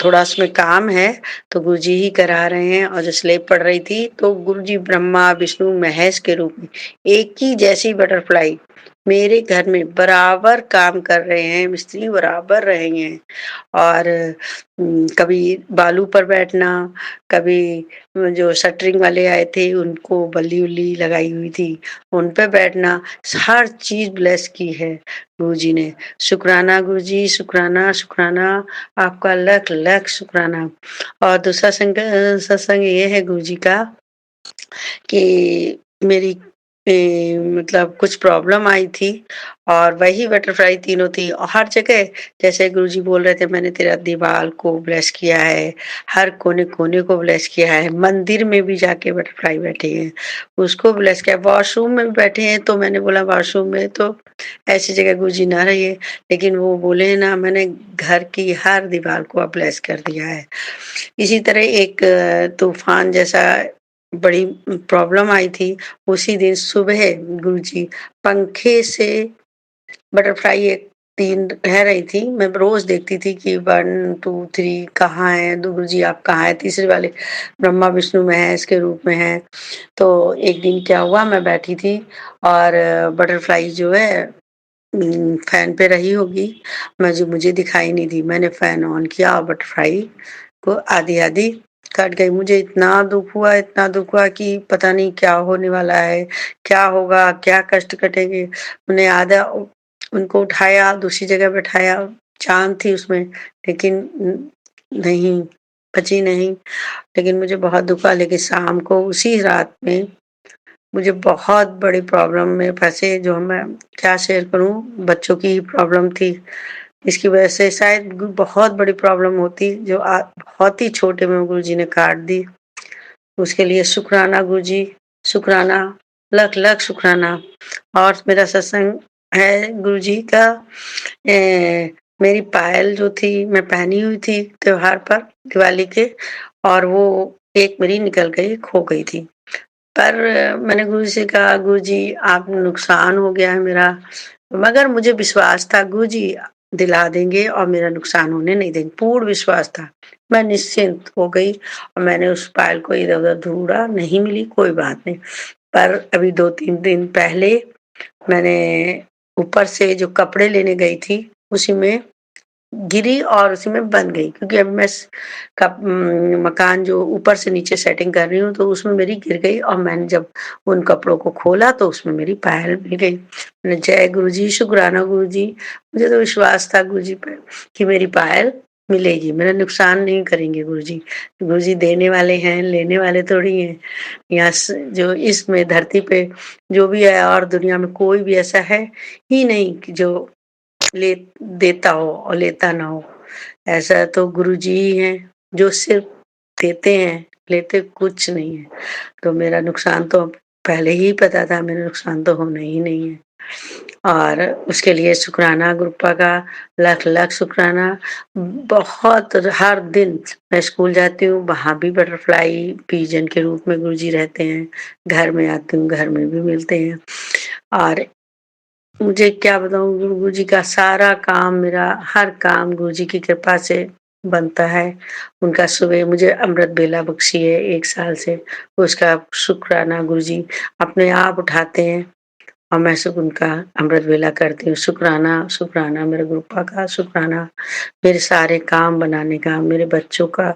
थोड़ा उसमें काम है तो गुरुजी ही करा रहे हैं। और जो स्लेब पड़ रही थी तो गुरुजी ब्रह्मा विष्णु महेश के रूप में एक ही जैसी बटरफ्लाई मेरे घर में बराबर काम कर रहे हैं, मिस्त्री बराबर रहे हैं। और कभी बालू पर बैठना, कभी जो शटरिंग वाले आए थे उनको बल्ली उल्ली लगाई हुई थी उन पे बैठना, हर चीज ब्लेस की है गुरुजी ने। शुक्राना गुरुजी, शुक्राना शुक्राना, आपका लख लख शुक्राना। और दूसरा सत्संग ये है गुरुजी का कि मेरी मतलब कुछ प्रॉब्लम आई थी और वही बटरफ्लाई तीनों थी। और हर जगह जैसे गुरुजी बोल रहे थे, मैंने तेरा दीवार को ब्लेस किया है, हर कोने कोने को ब्लेस किया है। मंदिर में भी जाके बटरफ्लाई बैठे हैं, उसको ब्लेस किया। वॉशरूम में भी बैठे हैं तो मैंने बोला वॉशरूम में तो ऐसी जगह गुरुजी ना रहिए, लेकिन वो बोले ना, मैंने घर की हर दीवार को अब ब्लेस कर दिया है। इसी तरह एक तूफान जैसा बड़ी प्रॉब्लम आई थी। उसी दिन सुबह गुरुजी पंखे से बटरफ्लाई एक 3 रह रही थी, मैं रोज देखती थी कि 1 2 3 कहाँ है गुरुजी, आप कहाँ है। तीसरे वाले ब्रह्मा विष्णु महेश के रूप में है। तो एक दिन क्या हुआ, मैं बैठी थी और बटरफ्लाई जो है फैन पे रही होगी, मुझे दिखाई नहीं दी। मैंने फैन ऑन किया और बटरफ्लाई को आधी आधी कट गई। मुझे इतना दुख हुआ, इतना दुख हुआ कि पता नहीं क्या होने वाला है, क्या होगा, क्या कष्ट कटेंगे। उन्हें आधा उनको उठाया, दूसरी जगह बैठाया, जान थी उसमें, लेकिन नहीं बची नहीं। लेकिन मुझे बहुत दुख हुआ। लेकिन शाम को उसी रात में मुझे बहुत बड़ी प्रॉब्लम में फंसे, जो मैं क्या शेयर करूं, बच्चों की प्रॉब्लम थी। इसकी वजह से शायद बहुत बड़ी प्रॉब्लम होती, जो बहुत ही छोटे में गुरुजी ने काट दी। उसके लिए शुक्राना गुरुजी, शुक्राना, लख लख शुक्राना। और मेरा सत्संग है गुरुजी का। मेरी पायल जो थी मैं पहनी हुई थी त्योहार पर, दिवाली के, और वो एक मेरी निकल गई, खो गई थी। पर मैंने गुरुजी से कहा, गुरुजी आप नुकसान हो गया है मेरा, मगर मुझे विश्वास था गुरुजी दिला देंगे और मेरा नुकसान होने नहीं देंगे, पूर्ण विश्वास था। मैं निश्चिंत हो गई और मैंने उस पायल को इधर उधर ढूंढा, नहीं मिली, कोई बात नहीं। पर अभी 2-3 दिन पहले मैंने ऊपर से जो कपड़े लेने गई थी उसी में गिरी और उसी में बन गई, क्योंकि अब मैं मकान जो ऊपर से नीचे सेटिंग कर रही हूँ तो उसमें मेरी गिर गई। और मैंने जब उन कपड़ों को खोला तो उसमें मेरी पायल मिल गई। मैंने जय गुरुजी, शुक्राना गुरुजी। मुझे तो विश्वास था गुरुजी पे कि मेरी पायल मिलेगी, मेरा नुकसान नहीं करेंगे गुरुजी। गुरुजी देने वाले हैं, लेने वाले थोड़ी हैं। यहाँ जो इसमें धरती पे जो भी है और दुनिया में कोई भी ऐसा है ही नहीं कि जो देता हो और लेता ना हो। ऐसा तो गुरुजी ही हैं जो सिर्फ देते हैं, लेते कुछ नहीं है। तो मेरा नुकसान तो पहले ही पता था, मेरा नुकसान तो होना ही नहीं है। और उसके लिए शुक्राना गुरुपा का, लख लख शुक्राना। बहुत हर दिन मैं स्कूल जाती हूँ, वहां भी बटरफ्लाई पिजन के रूप में गुरुजी रहते हैं। घर में आती हूँ, घर में भी मिलते हैं। और मुझे क्या बताऊं, गुरुजी का सारा काम, मेरा हर काम गुरुजी की कृपा से बनता है। उनका सुबह मुझे अमृत बेला बख्शी है 1 साल से, उसका शुक्राना गुरुजी अपने आप उठाते हैं और मैं सब उनका अमृत वेला करती हूँ। शुक्राना, शुक्राना मेरे गुरुपा का, शुक्राना मेरे सारे काम बनाने का, मेरे बच्चों का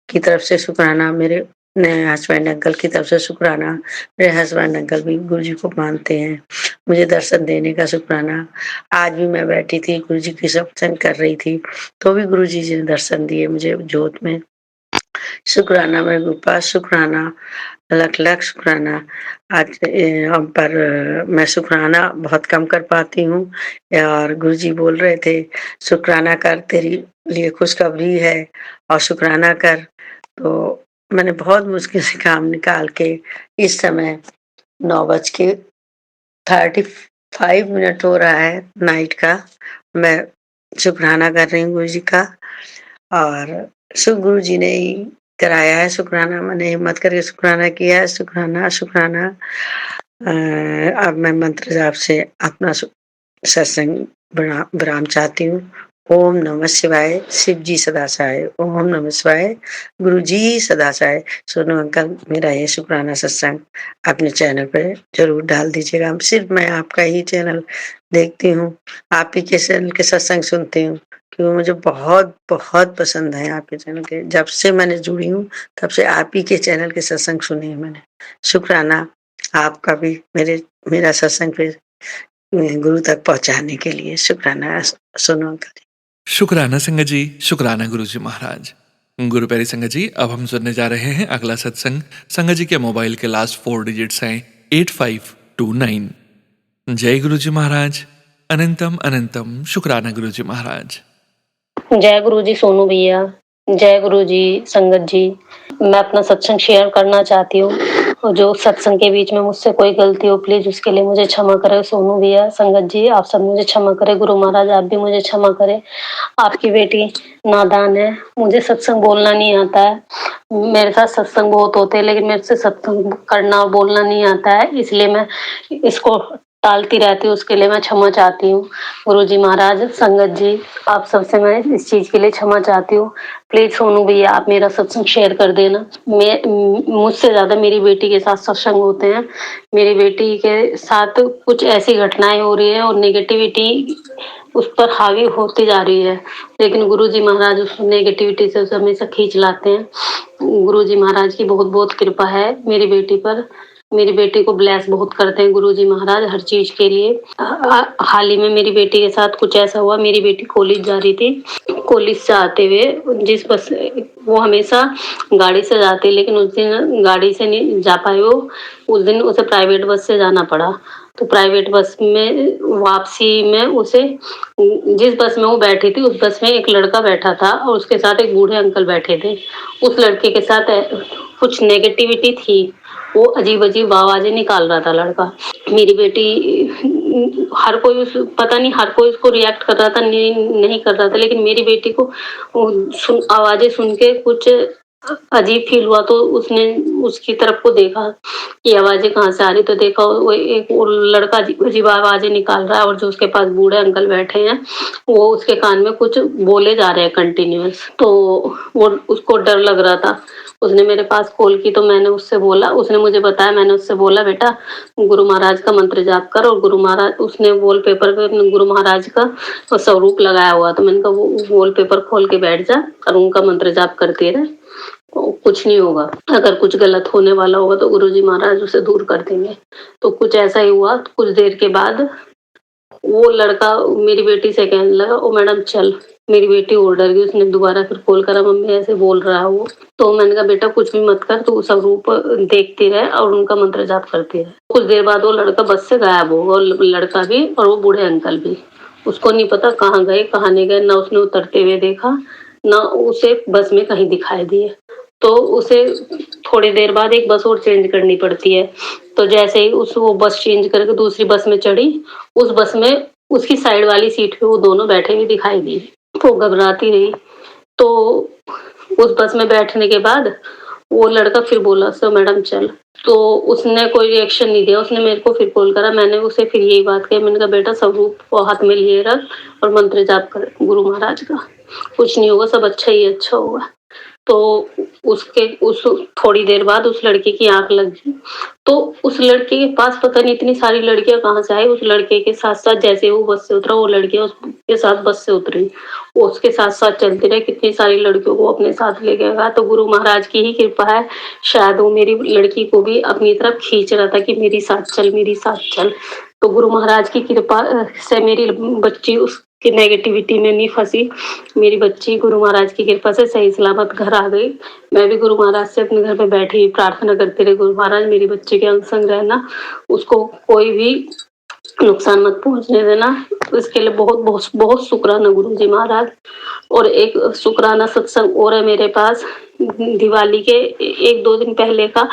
की तरफ से शुक्राना, मेरे हस्बैंड अंकल की तरफ से शुक्राना। मेरे हस्बैंड अंकल भी गुरुजी को मानते हैं। मुझे दर्शन देने का शुक्राना। आज भी मैं बैठी थी, गुरुजी की सत्संग कर रही थी, तो भी गुरुजी जी ने दर्शन दिए मुझे जोत में। शुक्राना मेरे गुरुपा, शुक्राना, लख लख शुक्राना। आज हम पर मैं शुक्राना बहुत कम कर पाती हूँ और गुरुजी बोल रहे थे शुक्राना कर, तेरी लिए खुशखबरी है और शुक्राना कर। तो मैंने बहुत मुश्किल से काम निकाल के इस समय 9:35 हो रहा है नाइट का, मैं शुक्राना कर रही हूँ गुरुजी का। और शुभ गुरुजी ने ही कराया है शुक्राना, मैंने हिम्मत करके शुक्राना किया है। शुक्राना, शुक्राना। अब मैं मंत्र जाप से अपना सत्संग विराम चाहती हूँ। ओम नमः शिवाय, शिव जी सदा सहाय। ओम नमः शिवाय, गुरु जी सदा सहाय। सोनू अंकल, मेरा ये शुक्राना सत्संग अपने चैनल पे जरूर डाल दीजिएगा। सिर्फ मैं आपका ही चैनल देखती हूँ, आप ही के चैनल के सत्संग सुनती हूँ, क्योंकि मुझे बहुत बहुत पसंद है आपके चैनल के। जब से मैंने जुड़ी हूँ तब से आप ही के चैनल के सत्संग सुने हैं मैंने। शुक्राना आपका भी मेरा सत्संग पे गुरु तक पहुंचाने के लिए। शुक्राना सोनू अंकल। शुक्राना संगत जी, शुक्राना गुरुजी महाराज। गुरु प्यारी संगत जी, अब हम सुनने जा रहे हैं अगला सत्संग। संगत जी के मोबाइल के लास्ट 4 डिजिट्स हैं 8529। जय गुरुजी महाराज। अनंतम अनंतम शुक्राना गुरुजी महाराज। जय गुरु जी सोनू भैया, जय गुरु जी संगत जी। मैं अपना सत्संग शेयर करना चाहती हूँ और जो सत्संग के बीच में मुझसे कोई गलती हो प्लीज उसके लिए मुझे क्षमा करे। सोनू भैया, संगत जी, आप सब मुझे क्षमा करे। गुरु महाराज आप भी मुझे क्षमा करे। आपकी बेटी नादान है, मुझे सत्संग बोलना नहीं आता है। मेरे साथ सत्संग बहुत होते हैं लेकिन मेरे से सत्संग करना और बोलना नहीं आता है, इसलिए मैं इसको टालती रहती हूँ। उसके लिए मैं क्षमा चाहती हूँ। गुरुजी महाराज, संगत जी, आप सबसे मैं इस चीज के लिए क्षमा चाहती हूँ। प्लीज सोनू भैया आप मेरा सत्संग शेयर कर देना। मुझसे ज्यादा मेरी बेटी के साथ सत्संग होते हैं। मेरी बेटी के साथ कुछ ऐसी घटनाएं हो रही है और नेगेटिविटी उस पर हावी होती जा रही है, लेकिन गुरुजी महाराज उस नेगेटिविटी से उसे हमेशा खींच लाते हैं। गुरुजी महाराज की बहुत बहुत कृपा है मेरी बेटी पर। मेरी बेटी को ब्लेस बहुत करते हैं गुरुजी महाराज हर चीज के लिए। हाल ही में मेरी बेटी के साथ कुछ ऐसा हुआ, मेरी बेटी कॉलेज जा रही थी, कॉलेज से आते हुए जिस बस, वो हमेशा गाड़ी से जाती है लेकिन उस दिन गाड़ी से नहीं जा पाई वो, उस दिन उसे प्राइवेट बस से जाना पड़ा। तो प्राइवेट बस में वापसी में उसे, जिस बस में वो बैठी थी उस बस में एक लड़का बैठा था और उसके साथ एक बूढ़े अंकल बैठे थे। उस लड़के के साथ कुछ नेगेटिविटी थी, वो अजीब अजीब आवाजें निकाल रहा था लड़का। मेरी बेटी, हर कोई पता नहीं हर कोई उसको रिएक्ट कर रहा था, नहीं कर रहा था, लेकिन मेरी बेटी को आवाजें सुन के कुछ अजीब फील हुआ तो उसने उसकी तरफ को देखा कि आवाजें कहाँ से आ रही, तो देखा वो एक लड़का अजीब आवाजें निकाल रहा है और जो उसके पास बूढ़े अंकल बैठे हैं वो उसके कान में कुछ बोले जा रहे हैं कंटिन्यूअस। तो वो उसको डर लग रहा था। उसने मेरे पास कॉल की तो मैंने उससे बोला, उसने मुझे बताया, मैंने उससे बोला बेटा गुरु महाराज का मंत्र जाप कर। और गुरु महाराज, उसने वॉलपेपर पे गुरु महाराज का स्वरूप लगाया हुआ, तो मैंने कहा वो वॉलपेपर खोल के बैठ जा और उनका मंत्र जाप करते रहे, कुछ नहीं होगा। अगर कुछ गलत होने वाला होगा तो गुरुजी महाराज उसे दूर कर देंगे। तो कुछ ऐसा ही हुआ। कुछ देर के बाद वो लड़का मेरी बेटी से कहने लगा, ओ मैडम चल। मेरी बेटी और डर गई, उसने दोबारा फिर कॉल करा, मम्मी ऐसे बोल रहा है वो। तो मैंने कहा बेटा कुछ भी मत कर, तू स्वरूप देखती रहे और उनका मंत्र जाप करती रहे। कुछ देर बाद वो लड़का बस से गायब हो गया, लड़का भी और वो बूढ़े अंकल भी। उसको नहीं पता कहाँ गए कहाँ नहीं गए, ना उसने उतरते हुए देखा ना उसे बस में कहीं दिखाई दिए। तो उसे थोड़ी देर बाद एक बस और चेंज करनी पड़ती है। तो जैसे ही वो बस चेंज करके दूसरी बस में चढ़ी, उस बस में उसकी साइड वाली सीट पे वो दोनों बैठे हुए दिखाई दिए। तो घबराती रही। तो उस बस में बैठने के बाद वो लड़का फिर बोला, सर मैडम चल। तो उसने कोई रिएक्शन नहीं दिया। उसने मेरे को फिर कॉल करा, मैंने उसे फिर यही बात कही, मैंने कहा बेटा स्वरूप को हाथ में लिए रख और मंत्र जाप कर गुरु महाराज का, कुछ नहीं होगा, सब अच्छा ही अच्छा होगा। तो उस थोड़ी देर बाद उस लड़के की आंख लग गई। तो उस लड़के के पास पता नहीं इतनी सारी लड़कियां कहाँ से आई। उस लड़के के साथ साथ जैसे वो बस से उतरा, वो लड़कियां उसके साथ बस से उतरी, वो उसके साथ साथ चलती रही। कितनी सारी लड़कियों को अपने साथ ले गया। तो गुरु महाराज की ही कृपा है, शायद वो मेरी लड़की को भी अपनी तरफ खींच रहा था कि मेरी साथ चल, मेरी साथ चल। तो गुरु महाराज की कृपा से मेरी बच्ची उसकी नेगेटिविटी में नहीं फंसी। मेरी बच्ची गुरु महाराज की कृपा से सही सलामत घर आ गई। मैं भी गुरु महाराज से अपने घर पे बैठी प्रार्थना करती रही, गुरु महाराज मेरी बच्ची के अंग संग रहना, उसको कोई भी नुकसान मत पहुंचने देना। इसके लिए बहुत बहुत बहुत शुक्राना गुरु जी महाराज। और एक शुक्राना सत्संग और है मेरे पास, दिवाली के 1-2 दिन पहले का।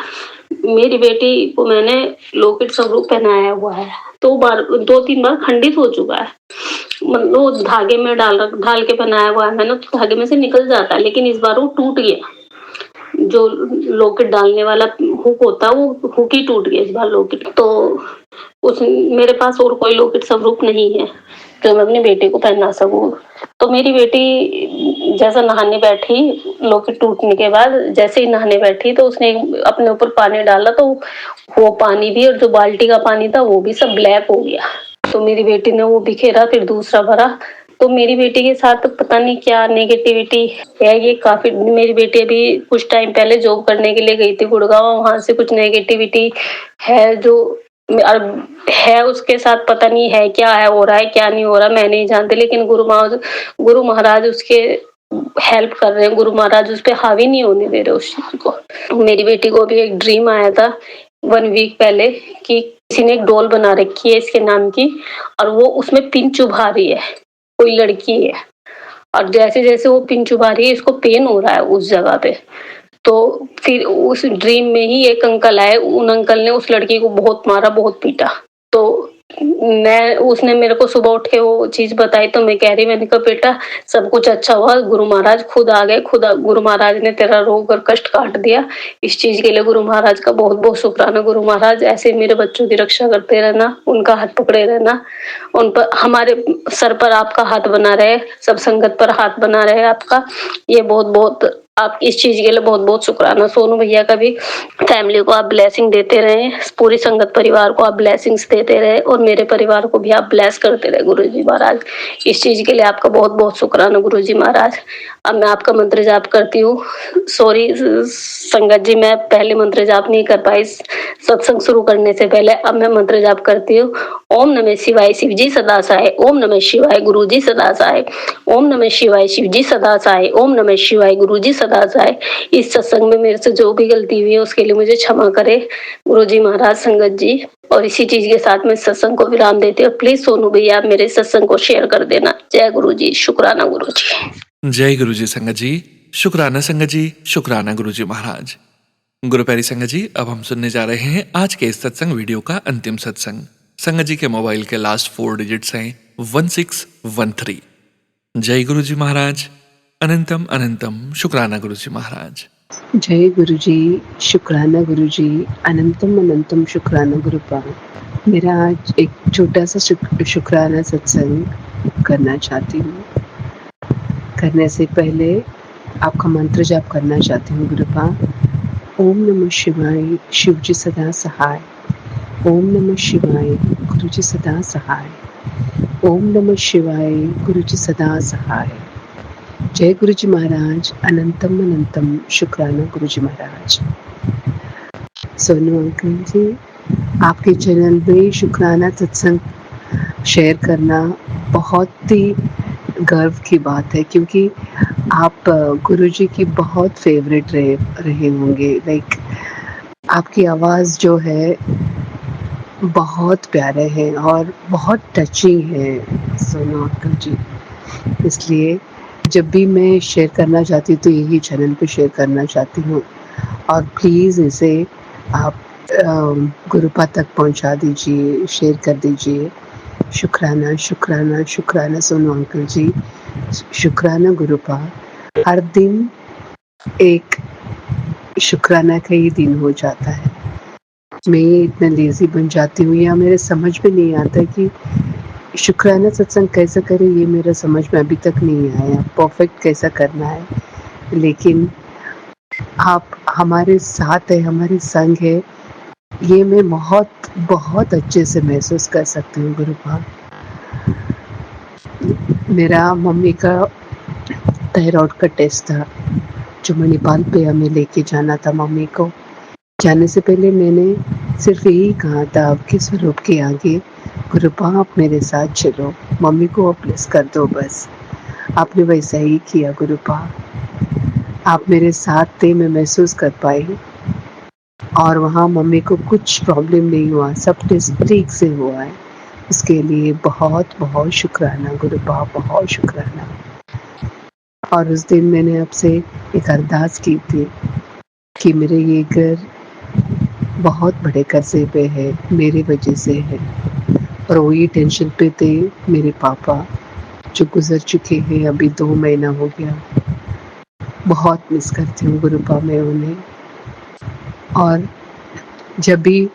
मेरी बेटी को मैंने लॉकेट स्वरूप पहनाया हुआ है, 2-3 बार खंडित हो चुका है। मतलब धागे में ढाल के पहनाया हुआ है मैंने, तो धागे में से निकल जाता है, लेकिन इस बार वो टूट गया। जो लॉकेट डालने वाला हुक होता है वो हुक ही टूट गया इस बार लॉकेट। तो मेरे पास और कोई लॉकेट स्वरूप नहीं है जो मैं अपनी बेटी को पहना सकूं। तो मेरी बेटी जैसा नहाने बैठी, लॉकेट टूटने के बाद जैसे ही नहाने बैठी तो उसने अपने ऊपर पानी डाला, तो वो पानी भी और जो बाल्टी का पानी था वो भी सब ब्लैक हो गया। तो मेरी बेटी ने वो बिखेरा, फिर दूसरा भरा। तो मेरी बेटी के साथ पता नहीं क्या नेगेटिविटी है ये काफी। मेरी बेटी अभी कुछ टाइम पहले जॉब करने के लिए गई थी गुड़गांव, वहां से कुछ नेगेटिविटी है जो है उसके साथ। पता नहीं है क्या है, हो रहा है क्या नहीं हो रहा, मैं नहीं जानती, लेकिन गुरु महाराज उसके हेल्प कर रहे हैं। गुरु महाराज उस पर हावी नहीं होने दे रहे उस चीज को। मेरी बेटी को भी एक ड्रीम आया था 1 वीक पहले कि किसी ने एक डॉल बना रखी है इसके नाम की, और वो उसमें पिन चुभा रही है, कोई लड़की है, और जैसे जैसे वो पिन चुभा रही है इसको पेन हो रहा है उस जगह पे। तो फिर उस ड्रीम में ही एक अंकल आए, उन अंकल ने उस लड़की को बहुत मारा, बहुत पीटा। तो उसने मेरे को सुबह उठ के वो चीज बताई, तो मैं कह रही, मैंने कहा बेटा सब कुछ अच्छा हुआ, गुरु महाराज खुद आ गए, गुरु महाराज ने तेरा रोग और कष्ट काट दिया। इस चीज के लिए गुरु महाराज का बहुत बहुत शुक्राना। गुरु महाराज ऐसे मेरे बच्चों की रक्षा करते रहना, उनका हाथ पकड़े रहना, उन पर, हमारे सर पर आपका हाथ बना रहे, सब संगत पर हाथ बना रहे आपका। ये बहुत बहुत आप इस चीज के लिए बहुत बहुत शुक्राना। सोनू भैया का भी, फैमिली को आप ब्लेसिंग देते रहे, पूरी संगत परिवार को आप ब्लेसिंग्स देते रहे, और मेरे परिवार को भी आप ब्लेस करते रहे गुरुजी महाराज। इस चीज के लिए आपका बहुत बहुत शुक्राना गुरुजी महाराज। अब मैं आपका मंत्र जाप करती हूँ। सॉरी संगत जी, मैं पहले मंत्र जाप नहीं कर पाई सत्संग शुरू करने से पहले। अब मैं मंत्र जाप करती हूँ। ओम नमः शिवाय शिव जी सदा सहाय, ओम नमः शिवाय गुरु जी सदा सहाय, ओम नमः शिवाय शिव जी सदा सहाय, ओम नमः शिवाय गुरु जी सदा सहाय। इस सत्संग में मेरे से जो भी गलती हुई है उसके लिए मुझे क्षमा करे गुरु जी महाराज, संगत जी। और इसी चीज के साथ मैं सत्संग को विराम देती हूँ। प्लीज सोनू भैया आप मेरे सत्संग को शेयर कर देना। जय गुरु जी, शुक्राना गुरु जी। जय गुरु जी संगत जी, शुक्राना संगत जी, शुक्राना गुरु जी महाराज। गुरु प्यारी संगत जी, अब हम सुनने जा रहे हैं आज के इस सत्संग वीडियो का अंतिम सत्संग। संगत जी के मोबाइल के लास्ट 4 डिजिट्स हैं 1613। जय गुरु जी महाराज, अनंतम अनंतम शुक्राना गुरु जी महाराज। जय गुरु जी, शुक्राना गुरु जी, अनंतम अनंतम शुक्राना गुरुपा। मेरा आज एक छोटा सा शुक्राना सत्संग करना चाहती हूँ। करने से पहले आपका मंत्र जाप करना चाहती हूँ गुरुपा। ओम नमः शिवाय शिव जी सदा सहाय, ओम नमः शिवाय गुरु जी सदा सहाय, ओम नमः शिवाय गुरु जी सदा सहाय। जय गुरु जी महाराज, अनंतम अनंतम शुक्राना गुरु जी महाराज। सोनू अंकल जी, आपके चैनल में शुक्राना सत्संग शेयर करना बहुत ही गर्व की बात है, क्योंकि आप गुरु जी की बहुत फेवरेट रहे होंगे। लाइक आपकी आवाज़ जो है बहुत प्यारे है और बहुत टचिंग है सोनू अंकल जी। इसलिए जब भी मैं शेयर करना चाहती हूँ तो यही चैनल पे शेयर करना चाहती हूँ, और प्लीज़ इसे आप गुरुपा तक पहुँचा दीजिए, शेयर कर दीजिए। शुक्राना शुक्राना शुक्राना सोनू अंकल जी, शुक्राना गुरुपा। हर दिन एक शुक्राना का ही दिन हो जाता है। मैं इतना लेज़ी बन जाती हूँ, या मेरे समझ में नहीं आता कि शुक्राना सत्संग कैसे करें, ये मेरा समझ में अभी तक नहीं आया। परफेक्ट कैसा करना है लेकिन आप हमारे साथ है, हमारे संग है, ये मैं बहुत बहुत अच्छे से महसूस कर सकती हूँ गुरुपा। मेरा मम्मी का थायराइड का टेस्ट था जो मणिपाल पे हमें लेके जाना था। मम्मी को जाने से पहले मैंने सिर्फ यही कहा था, आपके स्वरूप के आगे गुरुपा आप मेरे साथ चलो, मम्मी को आप ब्लेस कर दो बस। आपने वैसा ही किया गुरुपा, आप मेरे साथ थे, मैं महसूस कर पाई और वहाँ मम्मी को कुछ प्रॉब्लम नहीं हुआ, सब टेस्ट ठीक से हुआ है। उसके लिए बहुत बहुत शुक्राना गुरुपा, बहुत शुक्राना। और उस दिन मैंने आपसे एक अरदास की थी कि मेरे ये घर बहुत बड़े कर्जे पे है, मेरी वजह से है, और वही टेंशन पे थे मेरे पापा जो गुजर चुके हैं, अभी 2 महीना हो गया। बहुत मिस करती हूँ गुरुपा मैं उन्हें। और जब भी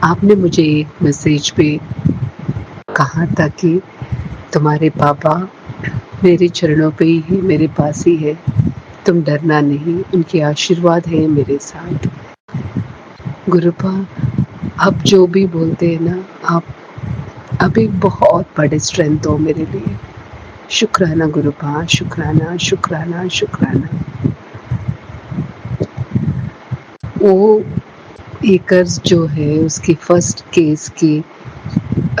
आपने मुझे एक मैसेज पे कहा था कि तुम्हारे पापा मेरे चरणों पे ही है, मेरे पास ही है, तुम डरना नहीं, उनके आशीर्वाद है मेरे साथ। गुरुपा आप जो भी बोलते हैं ना, आप अभी बहुत बड़े स्ट्रेंथ हो मेरे लिए। शुक्राना गुरुपा, शुक्राना शुक्राना शुक्राना। वो ये कर्ज जो है उसकी फर्स्ट केस की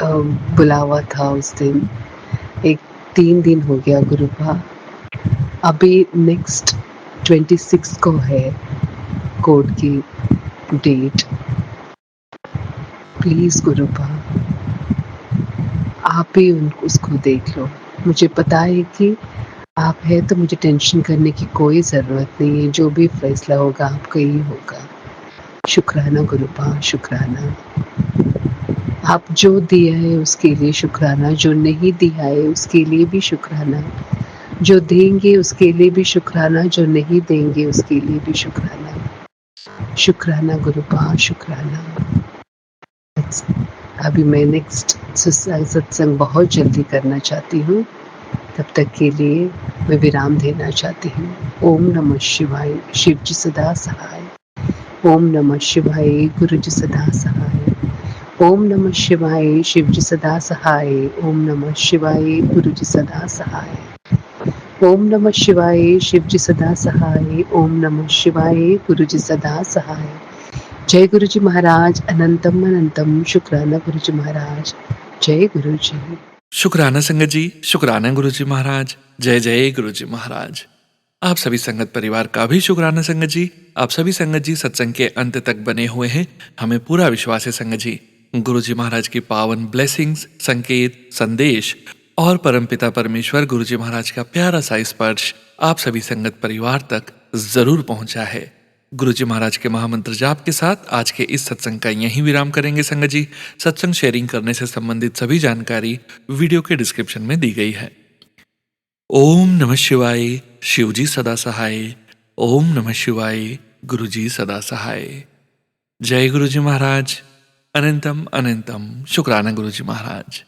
बुलावा था उस दिन, एक 3 दिन हो गया गुरुपा। अभी नेक्स्ट 26 को है कोर्ट की डेट। प्लीज़ गुरुपा आप ही उसको देख लो। मुझे पता है कि आप है तो मुझे टेंशन करने की कोई ज़रूरत नहीं है, जो भी फैसला होगा आपका ही होगा। शुक्राना गुरुपा, शुक्राना। आप जो दिया है उसके लिए शुक्राना, जो नहीं दिया है उसके लिए भी शुक्राना, जो देंगे उसके लिए भी शुक्राना, जो नहीं देंगे उसके लिए भी शुक्राना। शुक्राना गुरुपा, शुक्राना। अभी मैं नेक्स्ट सत्संग बहुत जल्दी करना चाहती हूँ, तब तक के लिए मैं विराम देना चाहती हूँ। ओम नमः शिवाय, शिव जी सदा सहाय। ओम नमः शिवाय, गुरु जी सदा सहाय। ओम नमः शिवाय, शिव जी सदा सहाय। ओम नमः शिवाय, गुरु जी सदा सहाय। ओम नमः शिवाय, शिव जी सदा सहाय। ओम नमः शिवाय, गुरु जी सदा सहाय। जय गुरु जी महाराज, अनंतम अनंतम। शुक्राना गुरु जी महाराज, जय गुरु जी। शुक्राना संगत जी, शुक्राना गुरु जी महाराज, जय जय गुरु जी महाराज। आप सभी संगत परिवार का भी शुक्राना संगत जी। आप सभी संगत जी सत्संग के अंत तक बने हुए हैं, हमें पूरा विश्वास है संगत जी गुरु जी महाराज की पावन ब्लेसिंग्स, संकेत, संदेश और परमपिता परमेश्वर गुरु जी महाराज का प्यारा सा स्पर्श आप सभी संगत परिवार तक जरूर पहुंचा है। गुरु जी महाराज के महामंत्र जाप के साथ आज के इस सत्संग का यहीं विराम करेंगे संगत जी। सत्संग शेयरिंग करने से संबंधित सभी जानकारी वीडियो के डिस्क्रिप्शन में दी गई है। ओम नमः शिवाय, शिव जी सदा सहाय। ओम नमः शिवाय, गुरु जी सदा सहाय। जय गुरु जी महाराज, अनंतम अनंतम। शुक्राना गुरु जी महाराज।